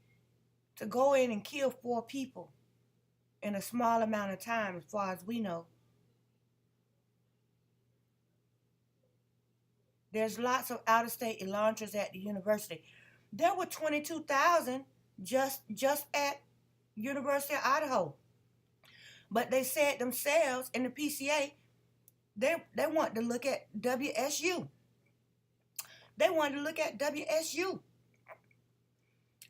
to go in and kill 4 people in a small amount of time, as far as we know. There's lots of out-of-state Elantras at the university. There were 22,000 just at University of Idaho. But they said themselves in the PCA, they want to look at WSU. They wanted to look at WSU.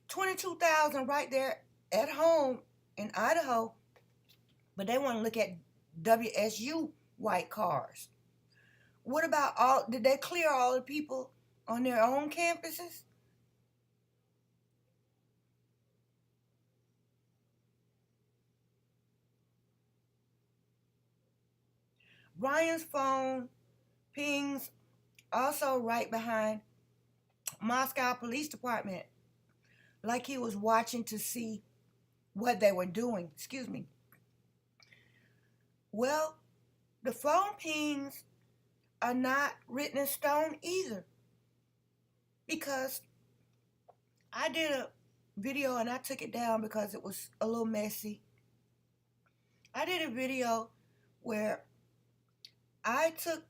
22,000 right there at home in Idaho, but they want to look at WSU white cars. What about did they clear all the people on their own campuses? Brian's phone pings also right behind Moscow Police Department, like he was watching to see what they were doing. Excuse me. Well, the phone pings are not written in stone either, because I did a video and I took it down because it was a little messy. I did a video where I took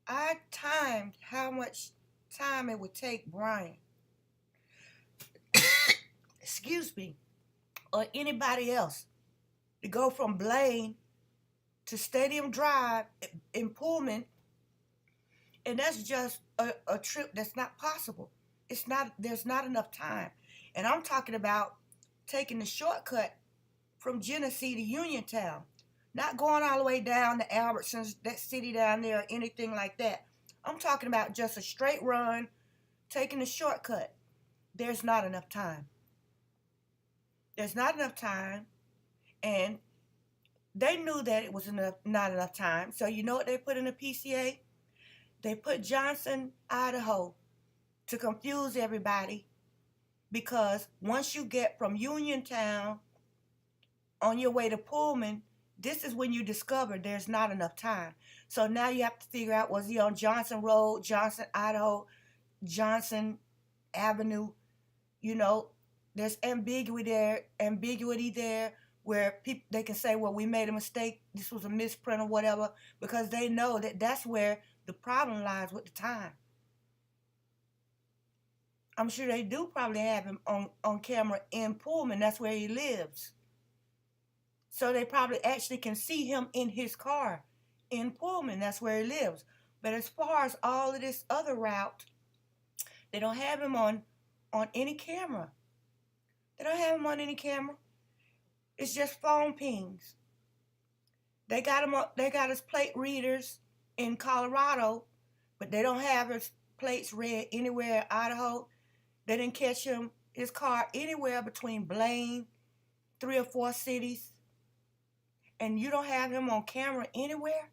I timed how much time it would take Brian, excuse me, or anybody else to go from Blaine to Stadium Drive in Pullman, and that's just a trip that's not possible. There's not enough time. And I'm talking about taking the shortcut from Genesee to Uniontown, not going all the way down to Albertsons, that city down there, or anything like that. I'm talking about just a straight run, taking the shortcut. There's not enough time. There's not enough time, and they knew that it was not enough time. So you know what they put in the PCA? They put Johnson, Idaho, to confuse everybody, because once you get from Uniontown on your way to Pullman, this is when you discover there's not enough time. So now you have to figure out, was he on Johnson Road, Johnson, Idaho, Johnson Avenue? You know, there's ambiguity there where people, they can say, well, we made a mistake, this was a misprint or whatever, because they know that that's where the problem lies with the time. I'm sure they do probably have him on camera in Pullman. That's where he lives. So they probably actually can see him in his car in Pullman. That's where he lives. But as far as all of this other route, they don't have him on any camera. They don't have him on any camera. It's just phone pings. They got his plate readers in Colorado, but they don't have his plates read anywhere in Idaho. They didn't catch his car anywhere between Blaine, 3 or 4 cities. And you don't have him on camera anywhere?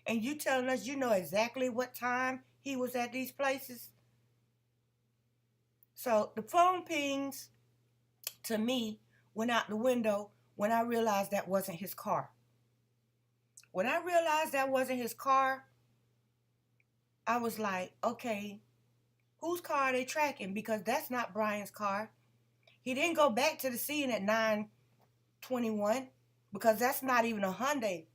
And you telling us you know exactly what time he was at these places? So the phone pings, to me, went out the window when I realized that wasn't his car. When I realized that wasn't his car, I was like, okay, whose car are they tracking? Because that's not Brian's car. He didn't go back to the scene at 9:21, because that's not even a Hyundai.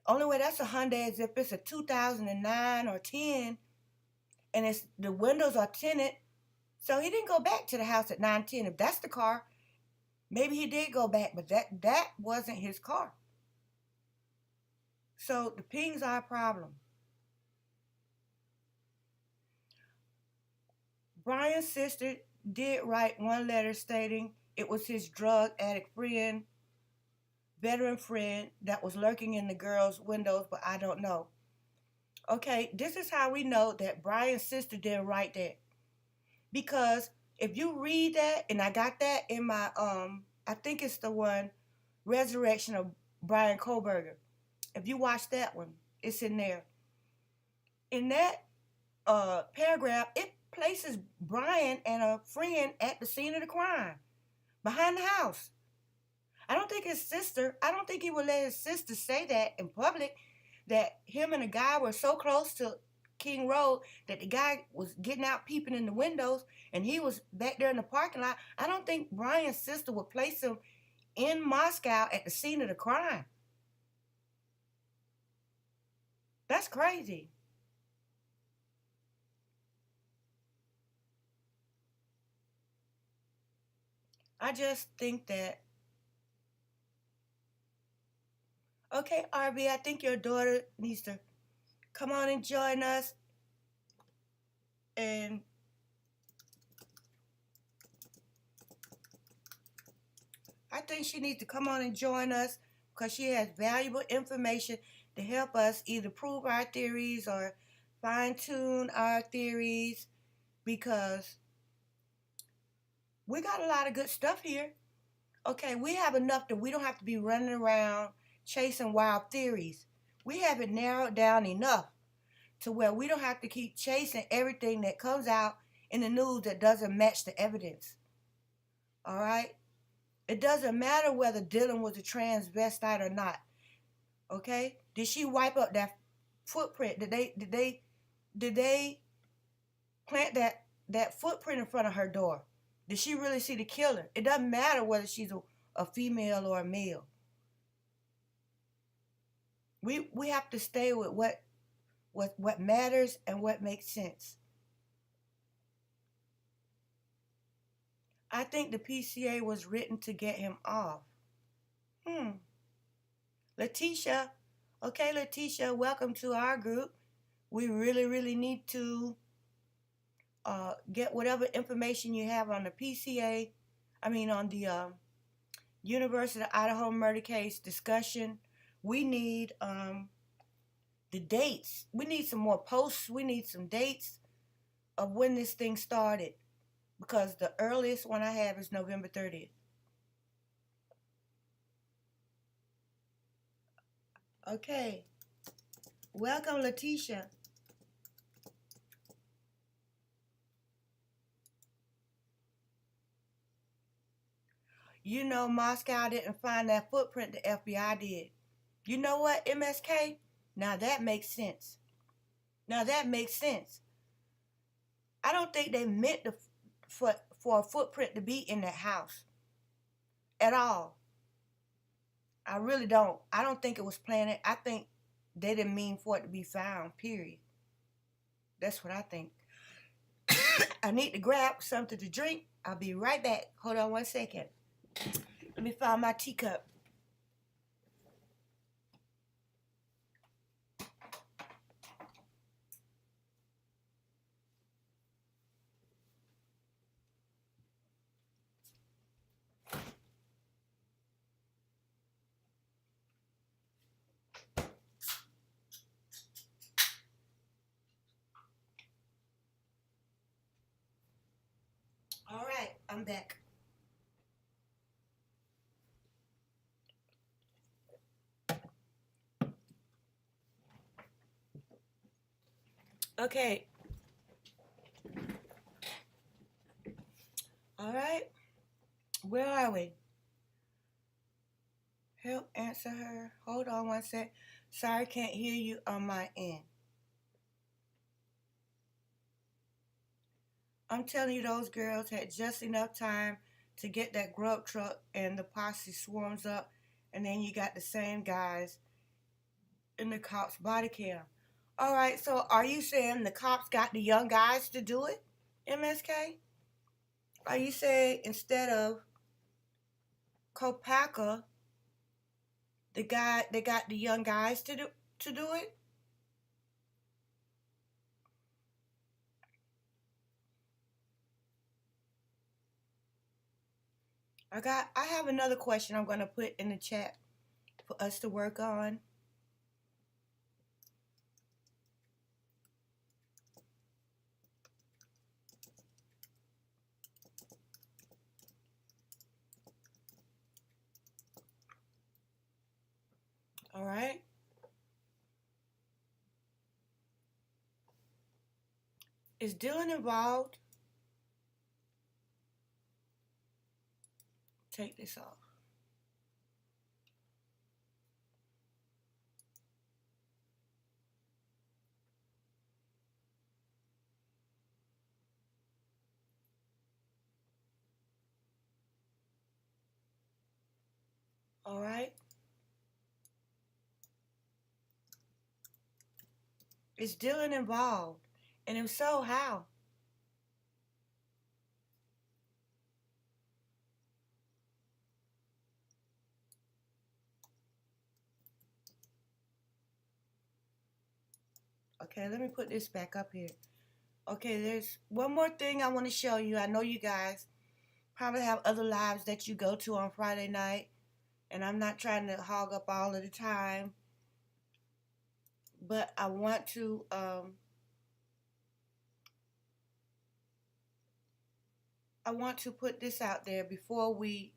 Only way that's a Hyundai is if it's a 2009 or 10, and the windows are tinted. So he didn't go back to the house at 9:10. If that's the car, maybe he did go back, but that wasn't his car. So the pings are a problem. Brian's sister did write one letter stating it was his drug addict friend, veteran friend, that was lurking in the girls' windows, but I don't know. Okay, this is how we know that Brian's sister didn't write that. Because if you read that, and I got that in my, I think it's the one, Resurrection of Brian Kohberger. If you watch that one, it's in there. In that paragraph, it places Brian and a friend at the scene of the crime, behind the house. I don't think he would let his sister say that in public, that him and the guy were so close to King Road that the guy was getting out peeping in the windows and he was back there in the parking lot. I don't think Brian's sister would place him in Moscow at the scene of the crime. That's crazy. I just think that, okay, RB, I think your daughter needs to come on and join us and I think she needs to come on and join us because she has valuable information to help us either prove our theories or fine-tune our theories, because we got a lot of good stuff here. Okay, we have enough that we don't have to be running around chasing wild theories. We have it narrowed down enough to where we don't have to keep chasing everything that comes out in the news that doesn't match the evidence. All right? It doesn't matter whether Dylan was a transvestite or not. Okay? Did she wipe up that footprint? Did they plant that footprint in front of her door? Did she really see the killer? It doesn't matter whether she's a female or a male. We have to stay with what matters and what makes sense. I think the PCA was written to get him off. Letitia. Okay, Letitia, welcome to our group. We really need to get whatever information you have on the PCA, on the University of Idaho murder case discussion. We need the dates. We need some more posts. We need some dates of when this thing started, because the earliest one I have is November 30th. Okay. Welcome, Letitia. You know, Moscow didn't find that footprint, the FBI did. You know what, MSK? Now that makes sense. Now that makes sense. I don't think they meant for a footprint to be in that house at all. I really don't. I don't think it was planned. I think they didn't mean for it to be found, period. That's what I think. I need to grab something to drink. I'll be right back. Hold on one second. Let me find my teacup. All right, I'm back. Okay. All right. Where are we? Help answer her. Hold on one sec. Sorry, can't hear you on my end. I'm telling you, those girls had just enough time to get that grub truck and the posse swarms up, and then you got the same guys in the cops' body cam. All right, so are you saying the cops got the young guys to do it, MSK? Are you saying instead of Kohberger, they got the young guys to do it? I have another question I'm going to put in the chat for us to work on. All right. Is Dylan involved? Take this off. All right. Is Dylan involved? And if so, how? Okay, let me put this back up here. Okay, there's one more thing I want to show you. I know you guys probably have other lives that you go to on Friday night, and I'm not trying to hog up all of the time, but I want to put this out there before we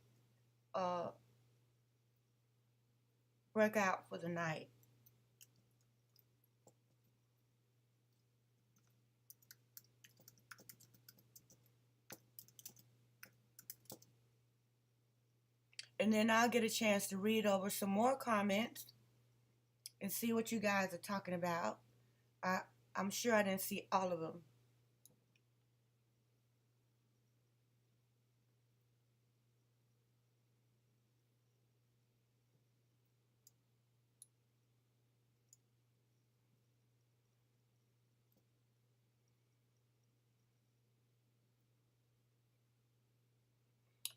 break out for the night. And then I'll get a chance to read over some more comments and see what you guys are talking about. I'm sure I didn't see all of them.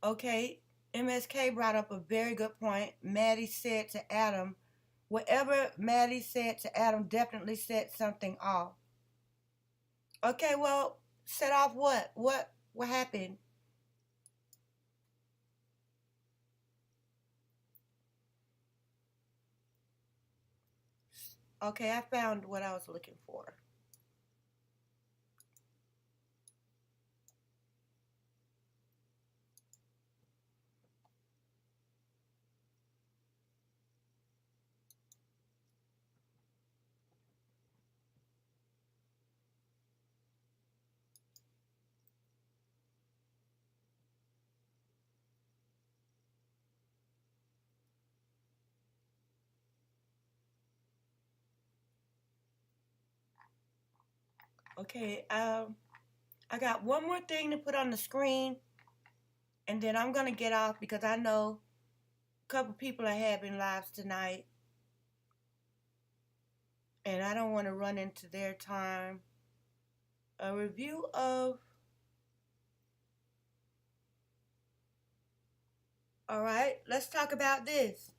Okay, MSK brought up a very good point. Maddie said to Adam, whatever Maddie said to Adam definitely set something off. Okay, well, set off what? What happened? Okay, I found what I was looking for. Okay, I got one more thing to put on the screen, and then I'm gonna get off because I know a couple people are having lives tonight, and I don't want to run into their time. A review of. All right, let's talk about this.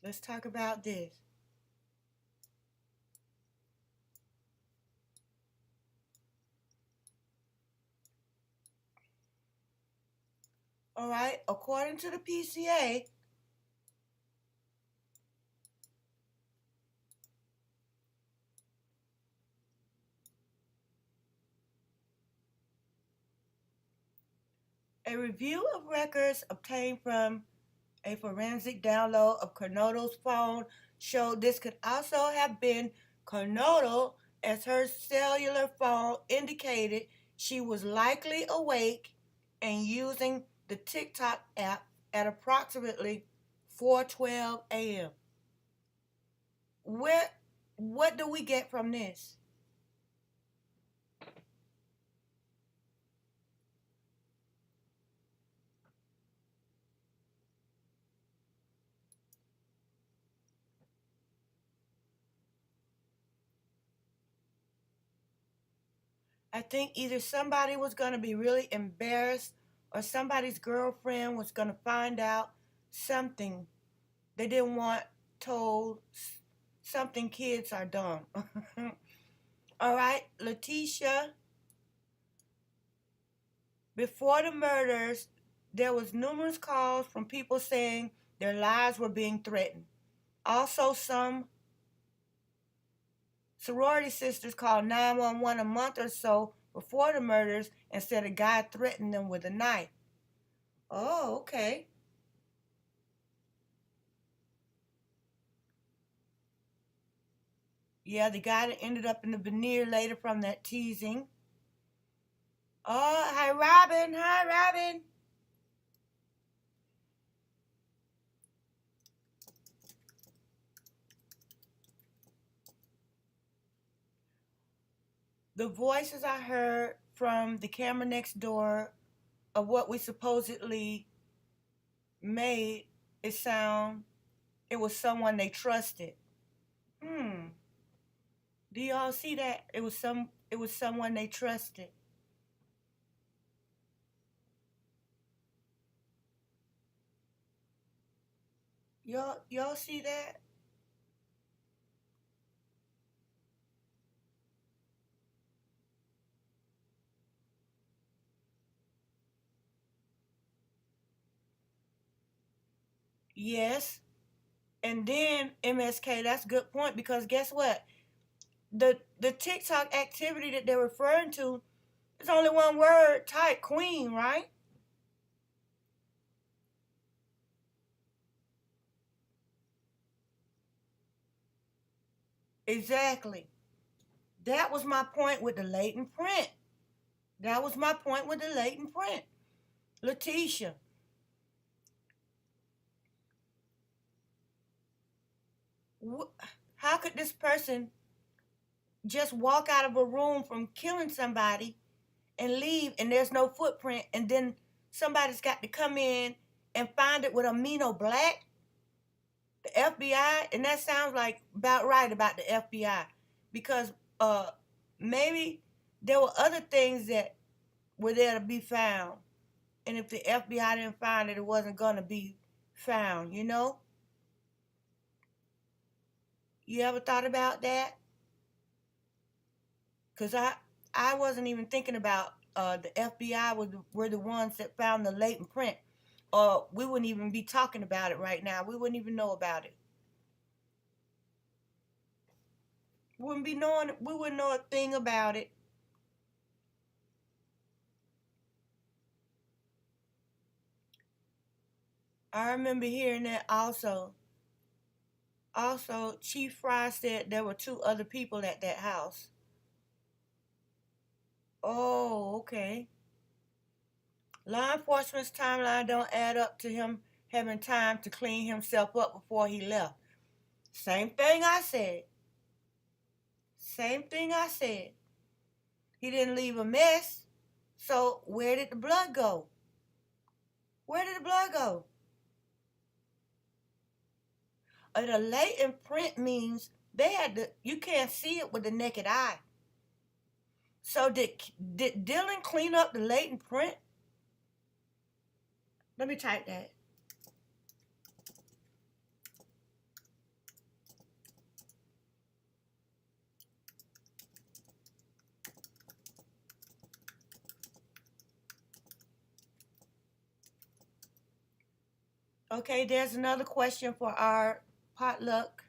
Let's talk about this. All right, according to the PCA, a review of records obtained from a forensic download of Cornoto's phone showed this could also have been Cornoto, as her cellular phone indicated she was likely awake and using the TikTok app at approximately 4:12 a.m. What do we get from this? I think either somebody was going to be really embarrassed or somebody's girlfriend was going to find out something they didn't want told, something kids are dumb. All right, Letitia, before the murders, there was numerous calls from people saying their lives were being threatened. Also, some sorority sisters called 911 a month or so before the murders and said a guy threatened them with a knife. Oh, okay. Yeah, the guy that ended up in the veneer later from that teasing. Oh, hi, Robin. Hi, Robin. The voices I heard from the camera next door of what we supposedly made it sound it was someone they trusted. Do y'all see that? It was someone they trusted. Y'all see that? Yes. And then MSK, that's a good point, because guess what? The TikTok activity that they're referring to is only one word, type queen, right? Exactly. That was my point with the latent print. That was my point with the latent print. Letitia, how could this person just walk out of a room from killing somebody and leave and there's no footprint, and then somebody's got to come in and find it with amino black? The FBI, and that sounds like about right about the FBI, because maybe there were other things that were there to be found, and if the FBI didn't find it, it wasn't gonna be found. You ever thought about that? Because I wasn't even thinking about the FBI were the ones that found the latent print, or we wouldn't even be talking about it right now. We wouldn't even know about it. We wouldn't know a thing about it. I remember hearing that also. Also, Chief Fry said there were 2 other people at that house. Oh, okay. Law enforcement's timeline don't add up to him having time to clean himself up before he left. Same thing I said. Same thing I said. He didn't leave a mess. So where did the blood go? Where did the blood go? The latent print means you can't see it with the naked eye. So did Dylan clean up the latent print? Let me type that. Okay, there's another question for our potluck.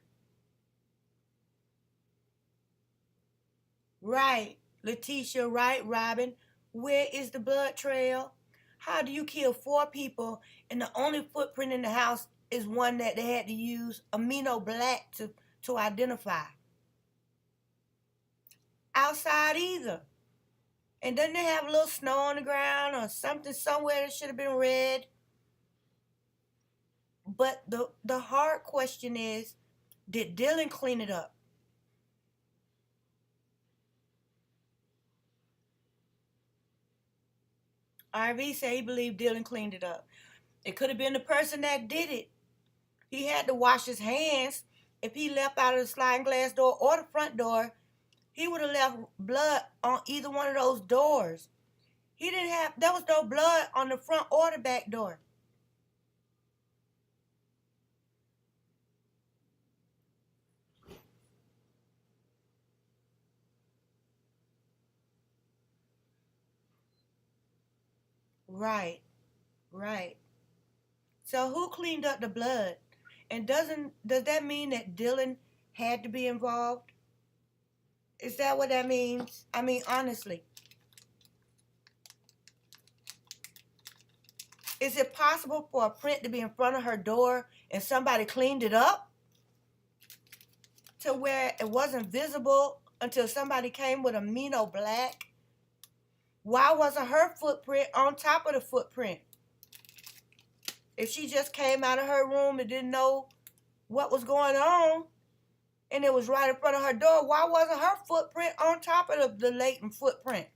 Right, Letitia, right, Robin. Where is the blood trail? How do you kill 4 people and the only footprint in the house is one that they had to use amino black to identify? Outside either. And doesn't they have a little snow on the ground or something somewhere that should have been red? But the hard question is, did Dylan clean it up? RV said he believed Dylan cleaned it up. It could have been the person that did it. He had to wash his hands. If he left out of the sliding glass door or the front door, he would have left blood on either one of those doors. There was no blood on the front or the back door. Right, right. So who cleaned up the blood? And does that mean that Dylan had to be involved? Is that what that means? I mean, honestly. Is it possible for a print to be in front of her door and somebody cleaned it up to where it wasn't visible until somebody came with amino black? Why wasn't her footprint on top of the footprint? If she just came out of her room and didn't know what was going on and it was right in front of her door, why wasn't her footprint on top of the latent footprint?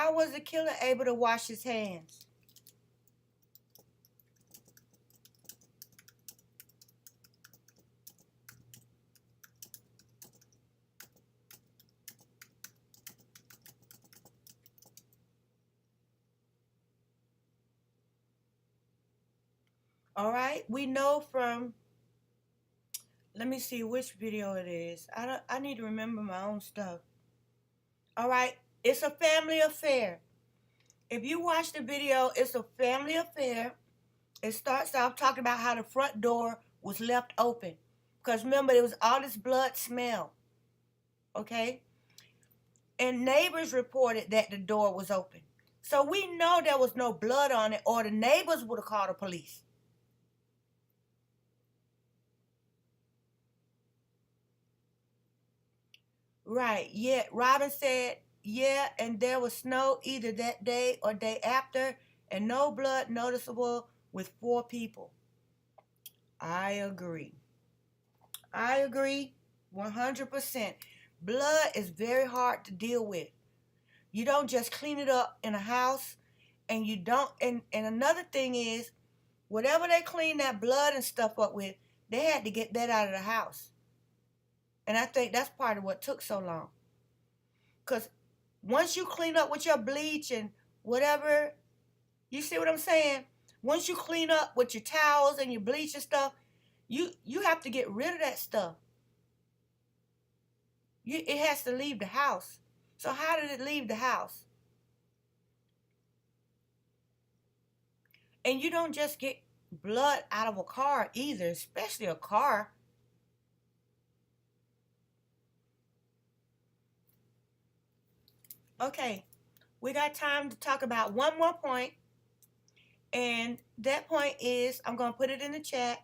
How was the killer able to wash his hands? All right, we know from, let me see which video it is. I need to remember my own stuff. All right, it's a family affair. If you watch the video, it's a family affair. It starts off talking about how the front door was left open. Because remember, there was all this blood smell. Okay? And neighbors reported that the door was open. So we know there was no blood on it, or the neighbors would have called the police. Right, yeah. Robin said, yeah, and there was snow either that day or day after, and no blood noticeable with 4 people. I agree. I agree 100%. Blood is very hard to deal with. You don't just clean it up in a house, and you don't, and another thing is, whatever they clean that blood and stuff up with, they had to get that out of the house. And I think that's part of what took so long. Because once you clean up with your bleach and whatever, you see what I'm saying? Once you clean up with your towels and your bleach and stuff, you have to get rid of that stuff. It has to leave the house. So how did it leave the house? And you don't just get blood out of a car either, especially a car. Okay, we got time to talk about one more point. And that point is, I'm going to put it in the chat.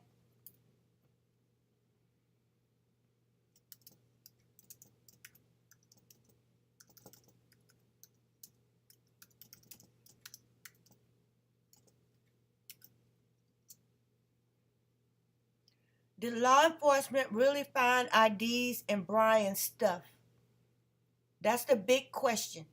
Did law enforcement really find IDs in Brian's stuff? That's the big question.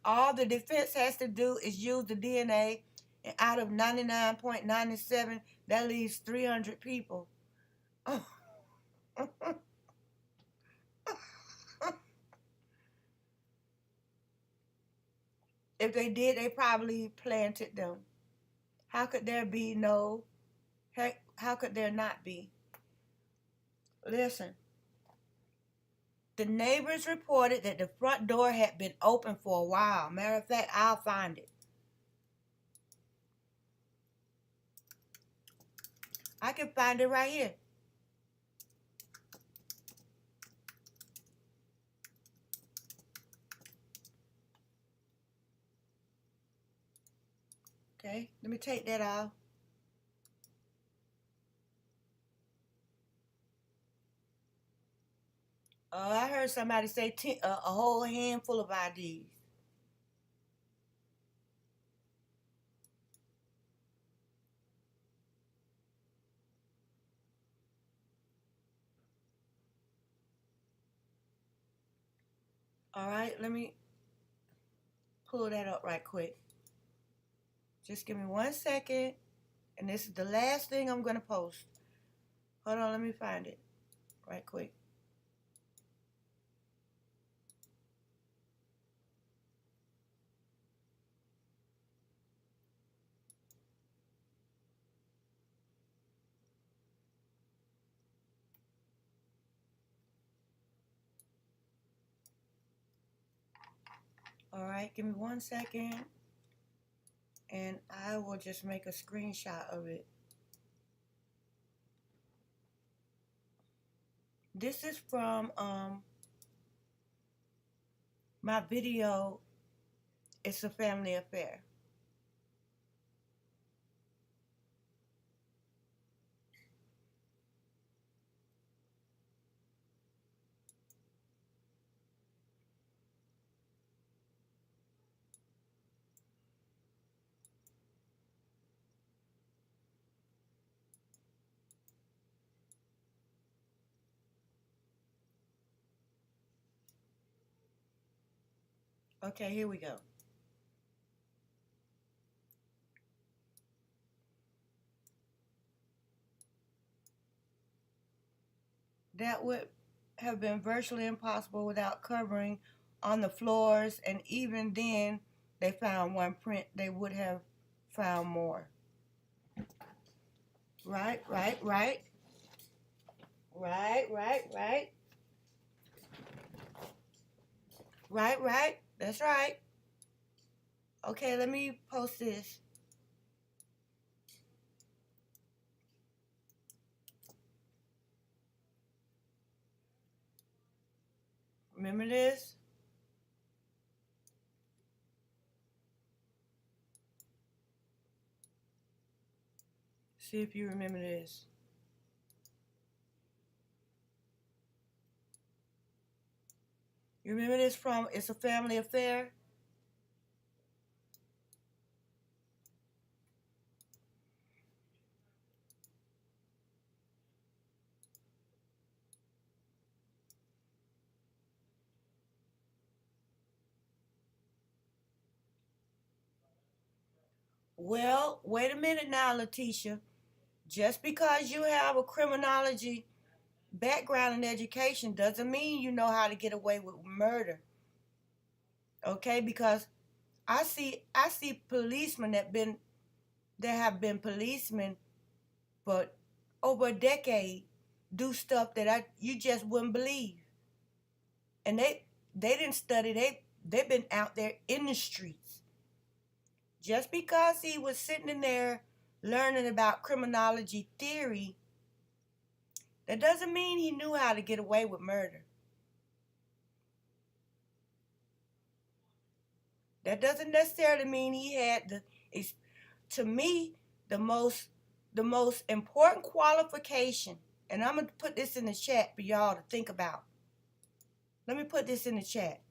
All the defense has to do is use the DNA, and out of 99.97, that leaves 300 people. If they did, they probably planted them. How could there be no, how could there not be? Listen, the neighbors reported that the front door had been open for a while. Matter of fact, I'll find it. I can find it right here. Okay, let me take that off. I heard somebody say a whole handful of IDs. All right, let me pull that up right quick. Just give me 1 second. And this is the last thing I'm going to post. Hold on, let me find it right quick. All right, give me 1 second. And I will just make a screenshot of it. This is from my video, It's a Family Affair. Okay, here we go. That would have been virtually impossible without covering on the floors, and even then they found one print, they would have found more. Right, right, right. Right, right, right. Right, right. That's right. Okay, let me post this. Remember this? See if you remember this. You remember this from It's a Family Affair? Well, wait a minute now, Letitia. Just because you have a criminology background and education doesn't mean you know how to get away with murder. Okay? Because I see policemen that have been policemen for over a decade do stuff that you just wouldn't believe. And they didn't study, they've been out there in the streets. Just because he was sitting in there learning about criminology theory, that doesn't mean he knew how to get away with murder. That doesn't necessarily mean he had to me, the most important qualification, and I'm going to put this in the chat for y'all to think about. Let me put this in the chat.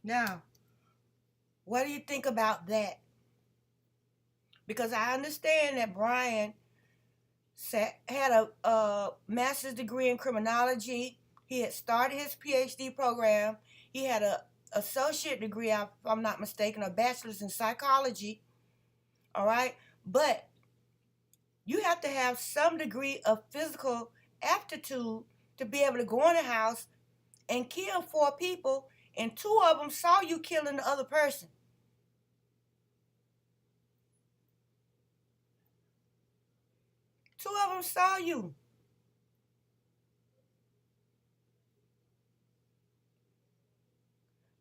Now, what do you think about that? Because I understand that Brian had a master's degree in criminology. He had started his PhD program. He had an associate degree, if I'm not mistaken, a bachelor's in psychology. All right? But you have to have some degree of physical aptitude to be able to go in a house and kill 4 people, and 2 of them saw you killing the other person. Two of them saw you.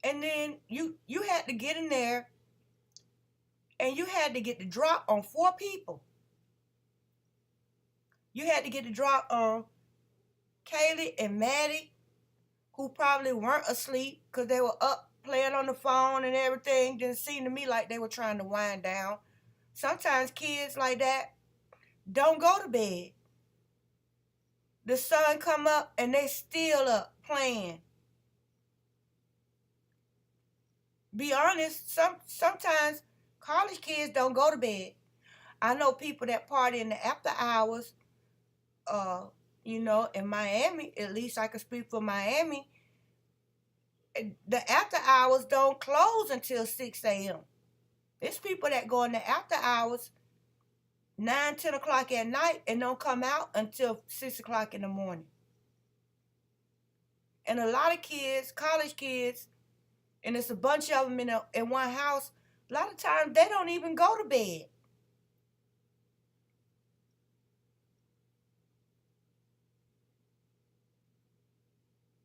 And then you had to get in there and you had to get the drop on 4 people. You had to get the drop on Kaylee and Maddie, who probably weren't asleep because they were up playing on the phone and everything. Didn't seem to me like they were trying to wind down. Sometimes kids like that don't go to bed. The sun come up and they still up playing. Be honest, sometimes college kids don't go to bed. I know people that party in the after hours. In Miami, at least I can speak for Miami, the after hours don't close until 6 a.m. There's people that go in the after hours 9, 10 o'clock at night and don't come out until 6 o'clock in the morning. And a lot of kids, college kids, and it's a bunch of them in one house, a lot of times they don't even go to bed.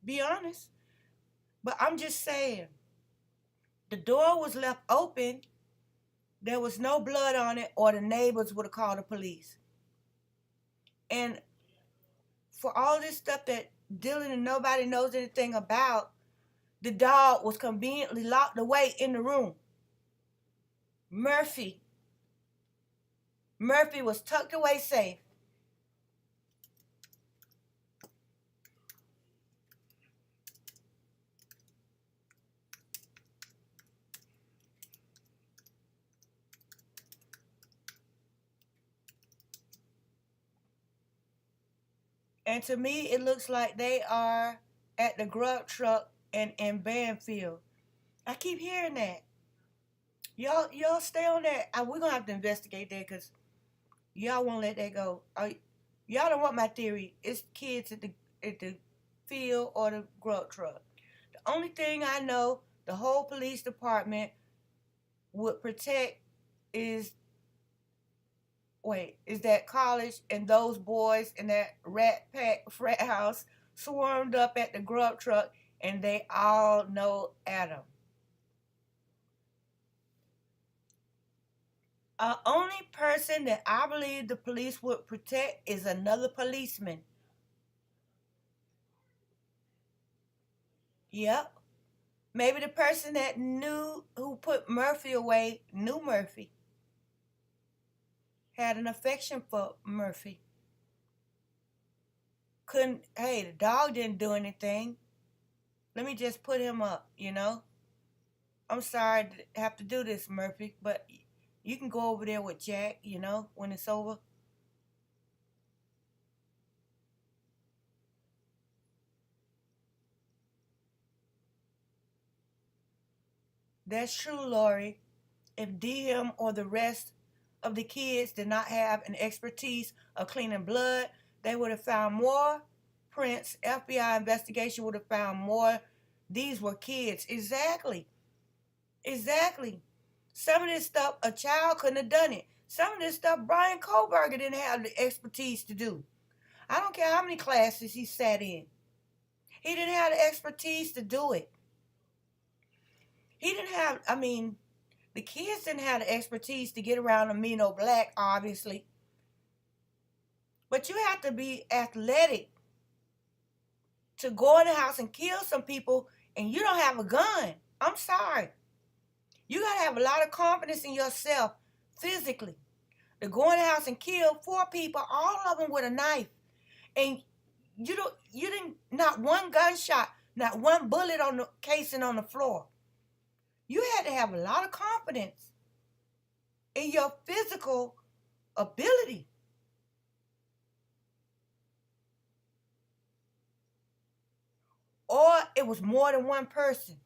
Be honest. But I'm just saying, the door was left open. There was no blood on it, or the neighbors would have called the police. And for all this stuff that Dylan and nobody knows anything about, the dog was conveniently locked away in the room. Murphy was tucked away safe. And to me, it looks like they are at the grub truck in Banfield. I keep hearing that. Y'all stay on that. We're going to have to investigate that because y'all won't let that go. Y'all don't want my theory. It's kids at the field or the grub truck. The only thing I know the whole police department would protect is that college and those boys in that rat pack frat house swarmed up at the grub truck, and they all know Adam. The only person that I believe the police would protect is another policeman. Yep. Maybe the person that who put Murphy away knew Murphy. Had an affection for Murphy. The dog didn't do anything. Let me just put him up, I'm sorry to have to do this, Murphy, but you can go over there with Jack, when it's over. That's true, Lori. If DM or the rest of the kids did not have an expertise of cleaning blood, they would have found more prints. FBI investigation would have found more. These were kids. Exactly. Some of this stuff, a child couldn't have done it. Some of this stuff, Brian Kohberger didn't have the expertise to do. I don't care how many classes he sat in. He didn't have the expertise to do it. The kids didn't have the expertise to get around Amino Black, obviously. But you have to be athletic to go in the house and kill some people, and you don't have a gun. I'm sorry. You got to have a lot of confidence in yourself physically to go in the house and kill 4 people, all of them with a knife. And you didn't, not one gunshot, not one bullet on the casing on the floor. You had to have a lot of confidence in your physical ability. Or it was more than one person.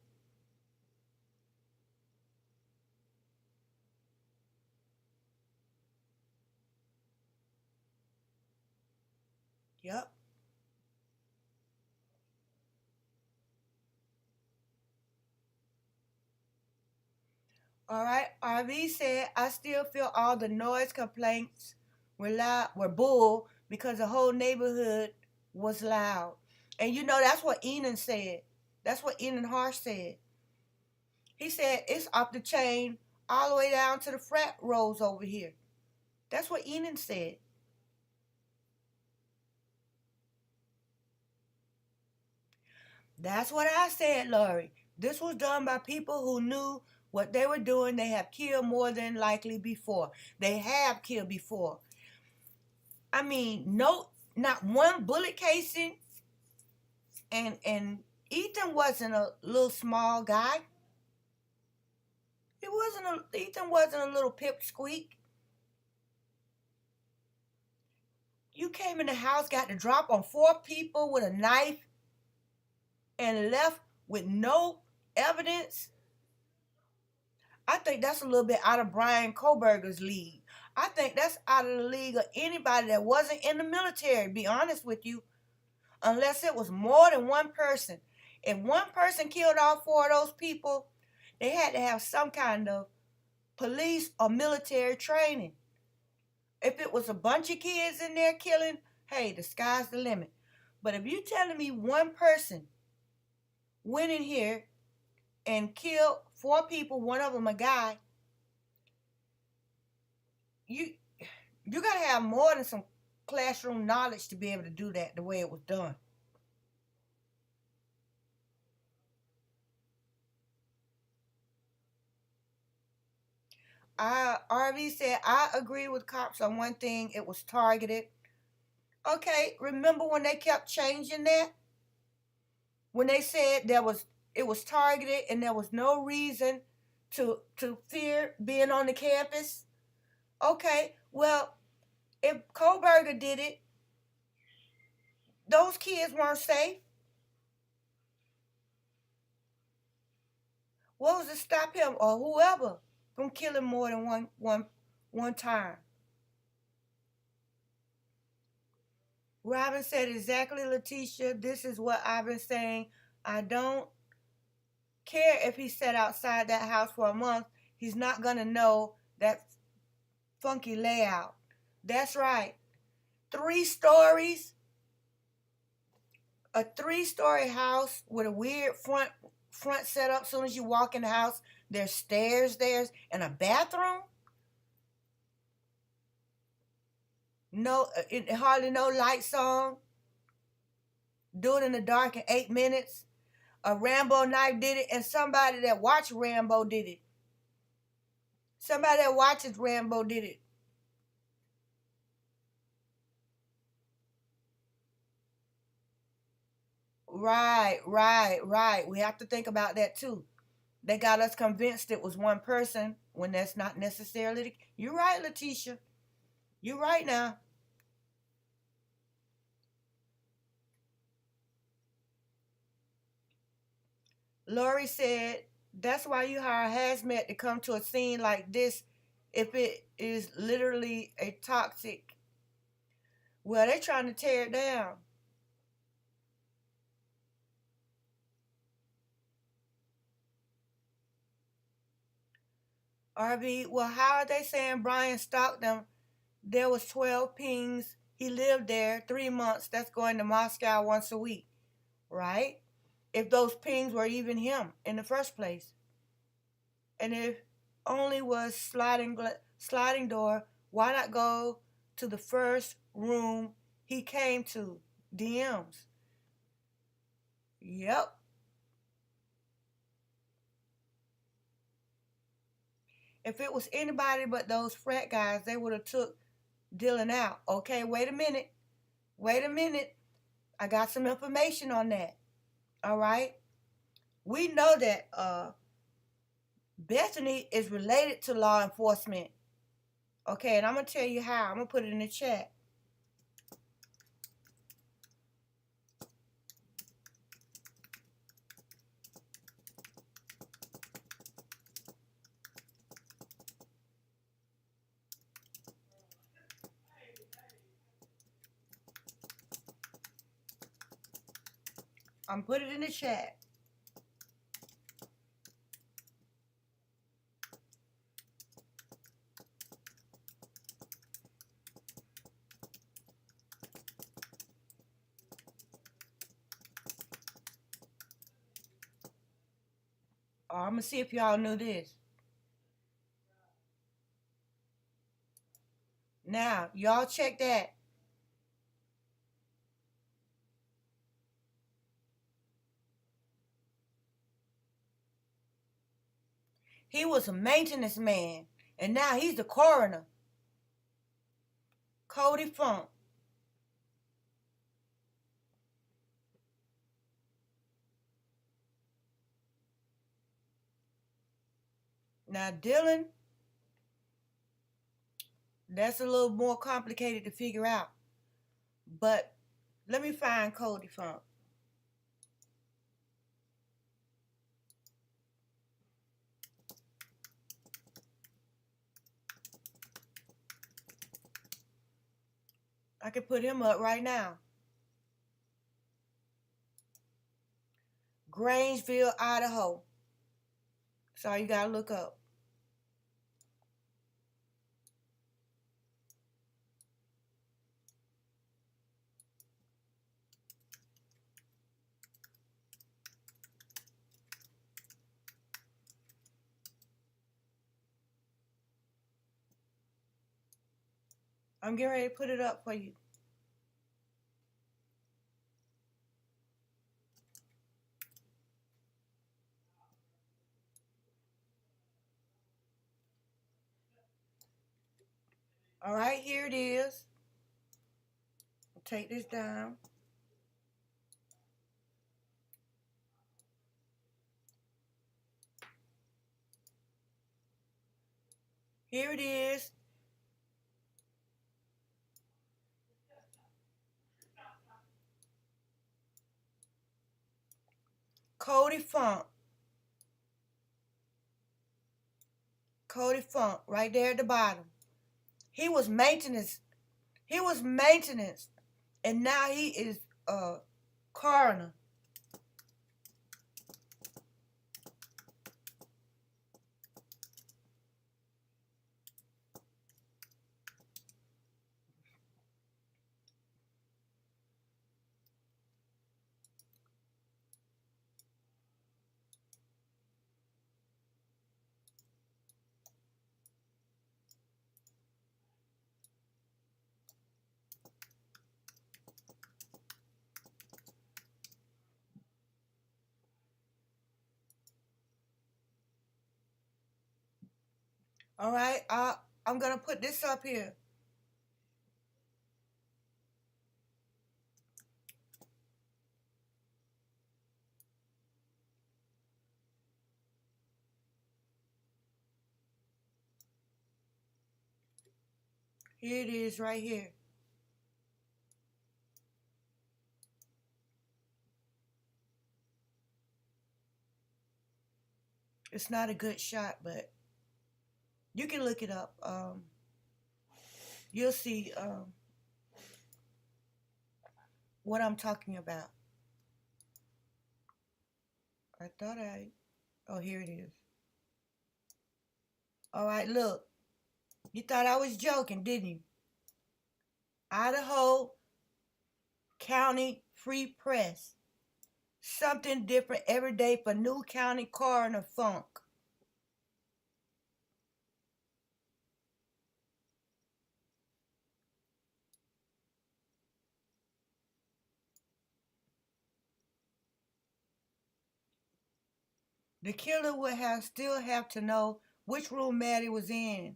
Yep. All right. RV said, I still feel all the noise complaints were bull because the whole neighborhood was loud. And that's what Enan said. That's what Enan Harsh said. He said, it's off the chain all the way down to the frat rows over here. That's what Enan said. That's what I said, Lori. This was done by people who knew what they were doing. They have killed more than likely before. They have killed before. Not one bullet casing. And Ethan wasn't a little small guy. Ethan wasn't a little pipsqueak. You came in the house, got the drop on 4 people with a knife, and left with no evidence. I think that's a little bit out of Brian Kohberger's league. I think that's out of the league of anybody that wasn't in the military, to be honest with you, unless it was more than one person. If one person killed all 4 of those people, they had to have some kind of police or military training. If it was a bunch of kids in there killing, hey, the sky's the limit. But if you're telling me one person went in here and killed 4 people, one of them a guy, you got to have more than some classroom knowledge to be able to do that the way it was done. RV said, I agree with cops on one thing, it was targeted. Okay, remember when they kept changing that? When they said it was targeted and there was no reason to fear being on the campus? Okay, well, if Kohberger did it, those kids weren't safe. What was to stop him or whoever from killing more than one time? Robin said, exactly, Letitia. This is what I've been saying. I don't care if he sat outside that house for a month. He's not going to know that funky layout. That's right. 3 stories. A 3-story house with a weird front setup. As soon as you walk in the house, there's stairs there and a bathroom. No, hardly no lights on. Do it in the dark in 8 minutes. A Rambo knife did it, and somebody that watched Rambo did it. Somebody that watches Rambo did it. Right. We have to think about that too. They got us convinced it was one person when that's not necessarily. You're right, Letitia. You're right now. Lori said, that's why you hire a hazmat to come to a scene like this if it is literally a toxic. Well, they're trying to tear it down. RV, well, how are they saying Brian stalked them? There was 12 pings. He lived there 3 months. That's going to Moscow once a week, right? If those pings were even him in the first place. And if only was sliding door, why not go to the first room he came to? DMs. Yep. If it was anybody but those frat guys, they would have took Dylan out. Okay, wait a minute. I got some information on that. All right. We know that Bethany is related to law enforcement. Okay, and I'm going to tell you how. I'm going to put it in the chat. I'm put it in the chat. I'm going to see if y'all knew this. Now, y'all check that. He was a maintenance man, and now he's the coroner. Cody Funk. Now, Dylan, that's a little more complicated to figure out. But let me find Cody Funk. I can put him up right now. Grangeville, Idaho. That's all you gotta look up. I'm getting ready to put it up for you. All right, here it is. I'll take this down. Here it is. Cody Funk. Cody Funk, right there at the bottom. He was maintenance. He was maintenance. And now he is a coroner. All right, I'm going to put this up here. Here it is right here. It's not a good shot, but you can look it up. You'll see what I'm talking about. Oh, here it is. All right, look. You thought I was joking, didn't you? Idaho County Free Press. Something different every day for new county coroner Funk. The killer would still have to know which room Maddie was in.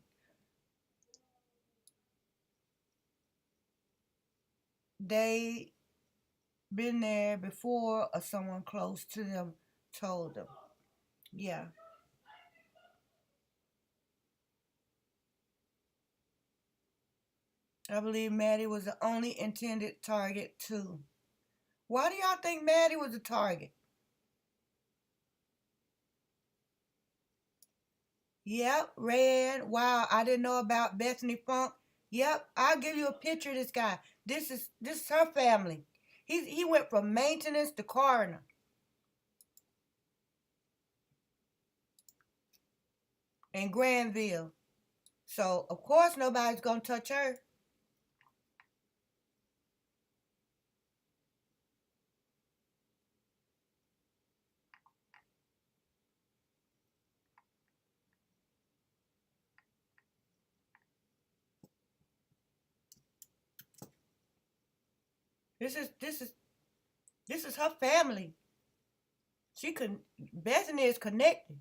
They been there before, or someone close to them told them. Yeah. I believe Maddie was the only intended target too. Why do y'all think Maddie was the target? Yep, Red. Wow, I didn't know about Bethany Funk. Yep, I'll give you a picture of this guy. This is her family. He went from maintenance to coroner. In Granville. So, of course, nobody's going to touch her. This is her family. Bethany is connected.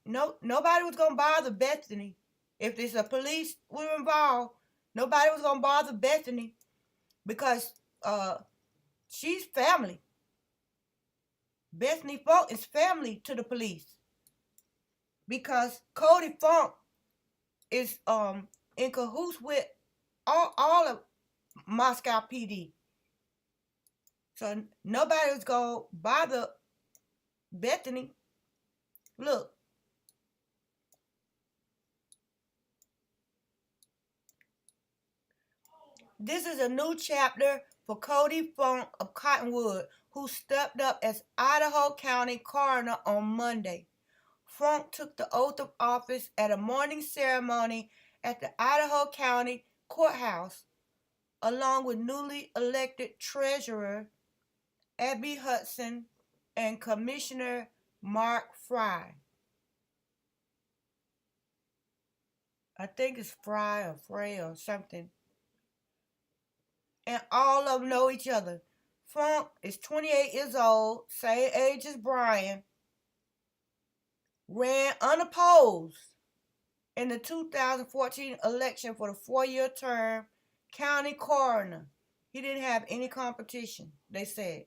Nobody was gonna bother Bethany. If there's a police were involved, nobody was gonna bother Bethany because she's family. Bethany Funk is family to the police because Cody Funk is in cahoots with all of Moscow PD. So nobody was gonna bother Bethany. Look. This is a new chapter for Cody Funk of Cottonwood, who stepped up as Idaho County coroner on Monday. Funk took the oath of office at a morning ceremony at the Idaho County Courthouse, along with newly elected Treasurer Abby Hudson and Commissioner Mark Fry. I think it's Fry or Frey or something. And all of them know each other. Funk is 28 years old, same age as Brian. Ran unopposed in the 2014 election for the 4-year term county coroner. He didn't have any competition, they said.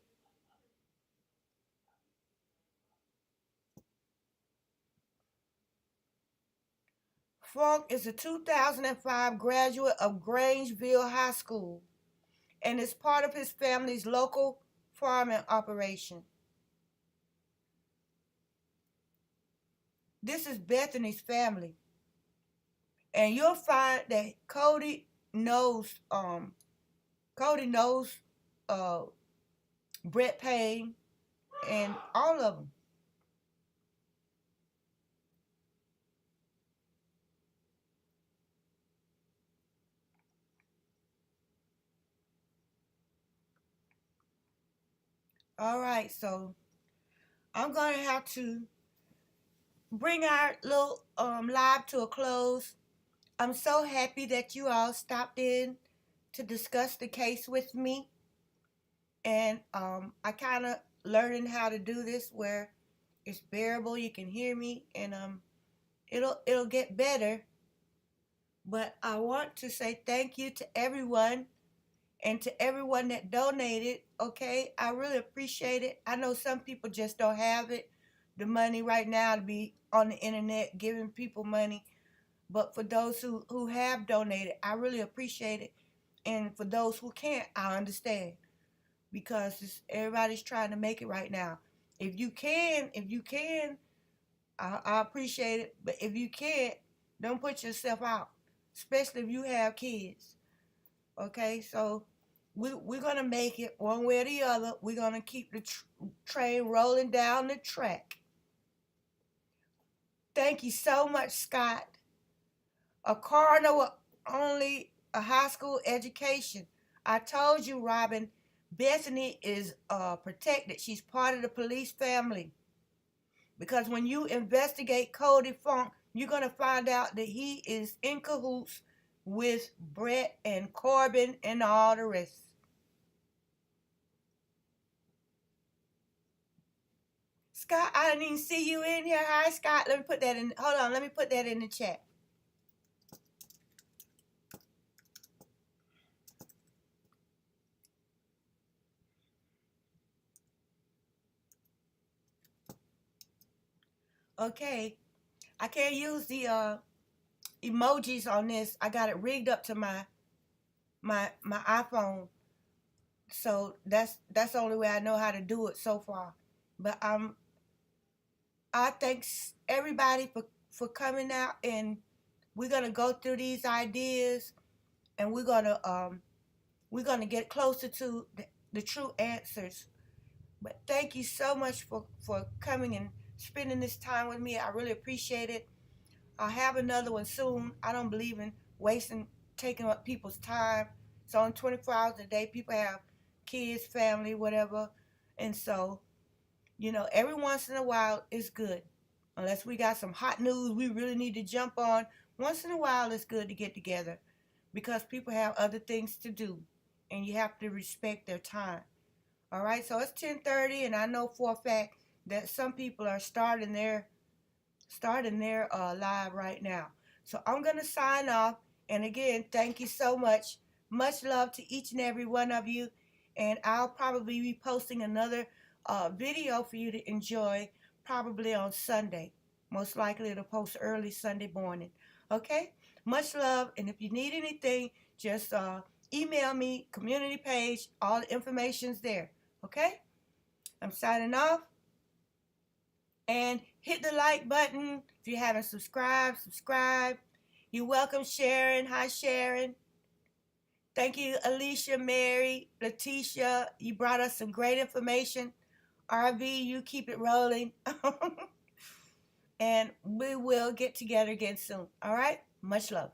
Funk is a 2005 graduate of Grangeville High School and is part of his family's local farming operation. This is Bethany's family. And you'll find that Cody knows Brett Payne and all of them. All right, so I'm going to have to bring our little live to a close. I'm so happy that you all stopped in to discuss the case with me. And I kind of learning how to do this where it's bearable, you can hear me, and it'll get better. But I want to say thank you to everyone and to everyone that donated, okay? I really appreciate it. I know some people just don't have it, the money right now to be on the internet giving people money. But for those who have donated, I really appreciate it. And for those who can't, I understand. Because everybody's trying to make it right now. If you can, I appreciate it. But if you can't, don't put yourself out. Especially if you have kids. Okay, so we're going to make it one way or the other. We're going to keep the train rolling down the track. Thank you so much, Scott. A coroner with only a high school education. I told you, Robin, Bethany is protected. She's part of the police family. Because when you investigate Cody Funk, you're going to find out that he is in cahoots with Brett and Corbin and all the rest. Scott, I didn't even see you in here. Hi, Scott. Let me put that in. Hold on. Let me put that in the chat. Okay. I can't use the emojis on this. I got it rigged up to my iPhone. So that's the only way I know how to do it so far. But I thank everybody for coming out, and we're gonna go through these ideas, and we're gonna get closer to the true answers. But thank you so much for coming and spending this time with me. I really appreciate it. I'll have another one soon. I don't believe in taking up people's time. It's only 24 hours a day. People have kids, family, whatever. And so, every once in a while is good. Unless we got some hot news we really need to jump on. Once in a while it's good to get together because people have other things to do and you have to respect their time. All right, so it's 10:30 and I know for a fact that some people are starting their live right now. So I'm going to sign off. And again, thank you so much. Much love to each and every one of you. And I'll probably be posting another video for you to enjoy probably on Sunday. Most likely it'll post early Sunday morning. Okay? Much love. And if you need anything, just email me, community page. All the information's there. Okay? I'm signing off. And hit the like button. If you haven't subscribed, subscribe. You're welcome, Sharon. Hi, Sharon. Thank you, Alicia, Mary, Letitia. You brought us some great information. RV, you keep it rolling. And we will get together again soon. All right? Much love.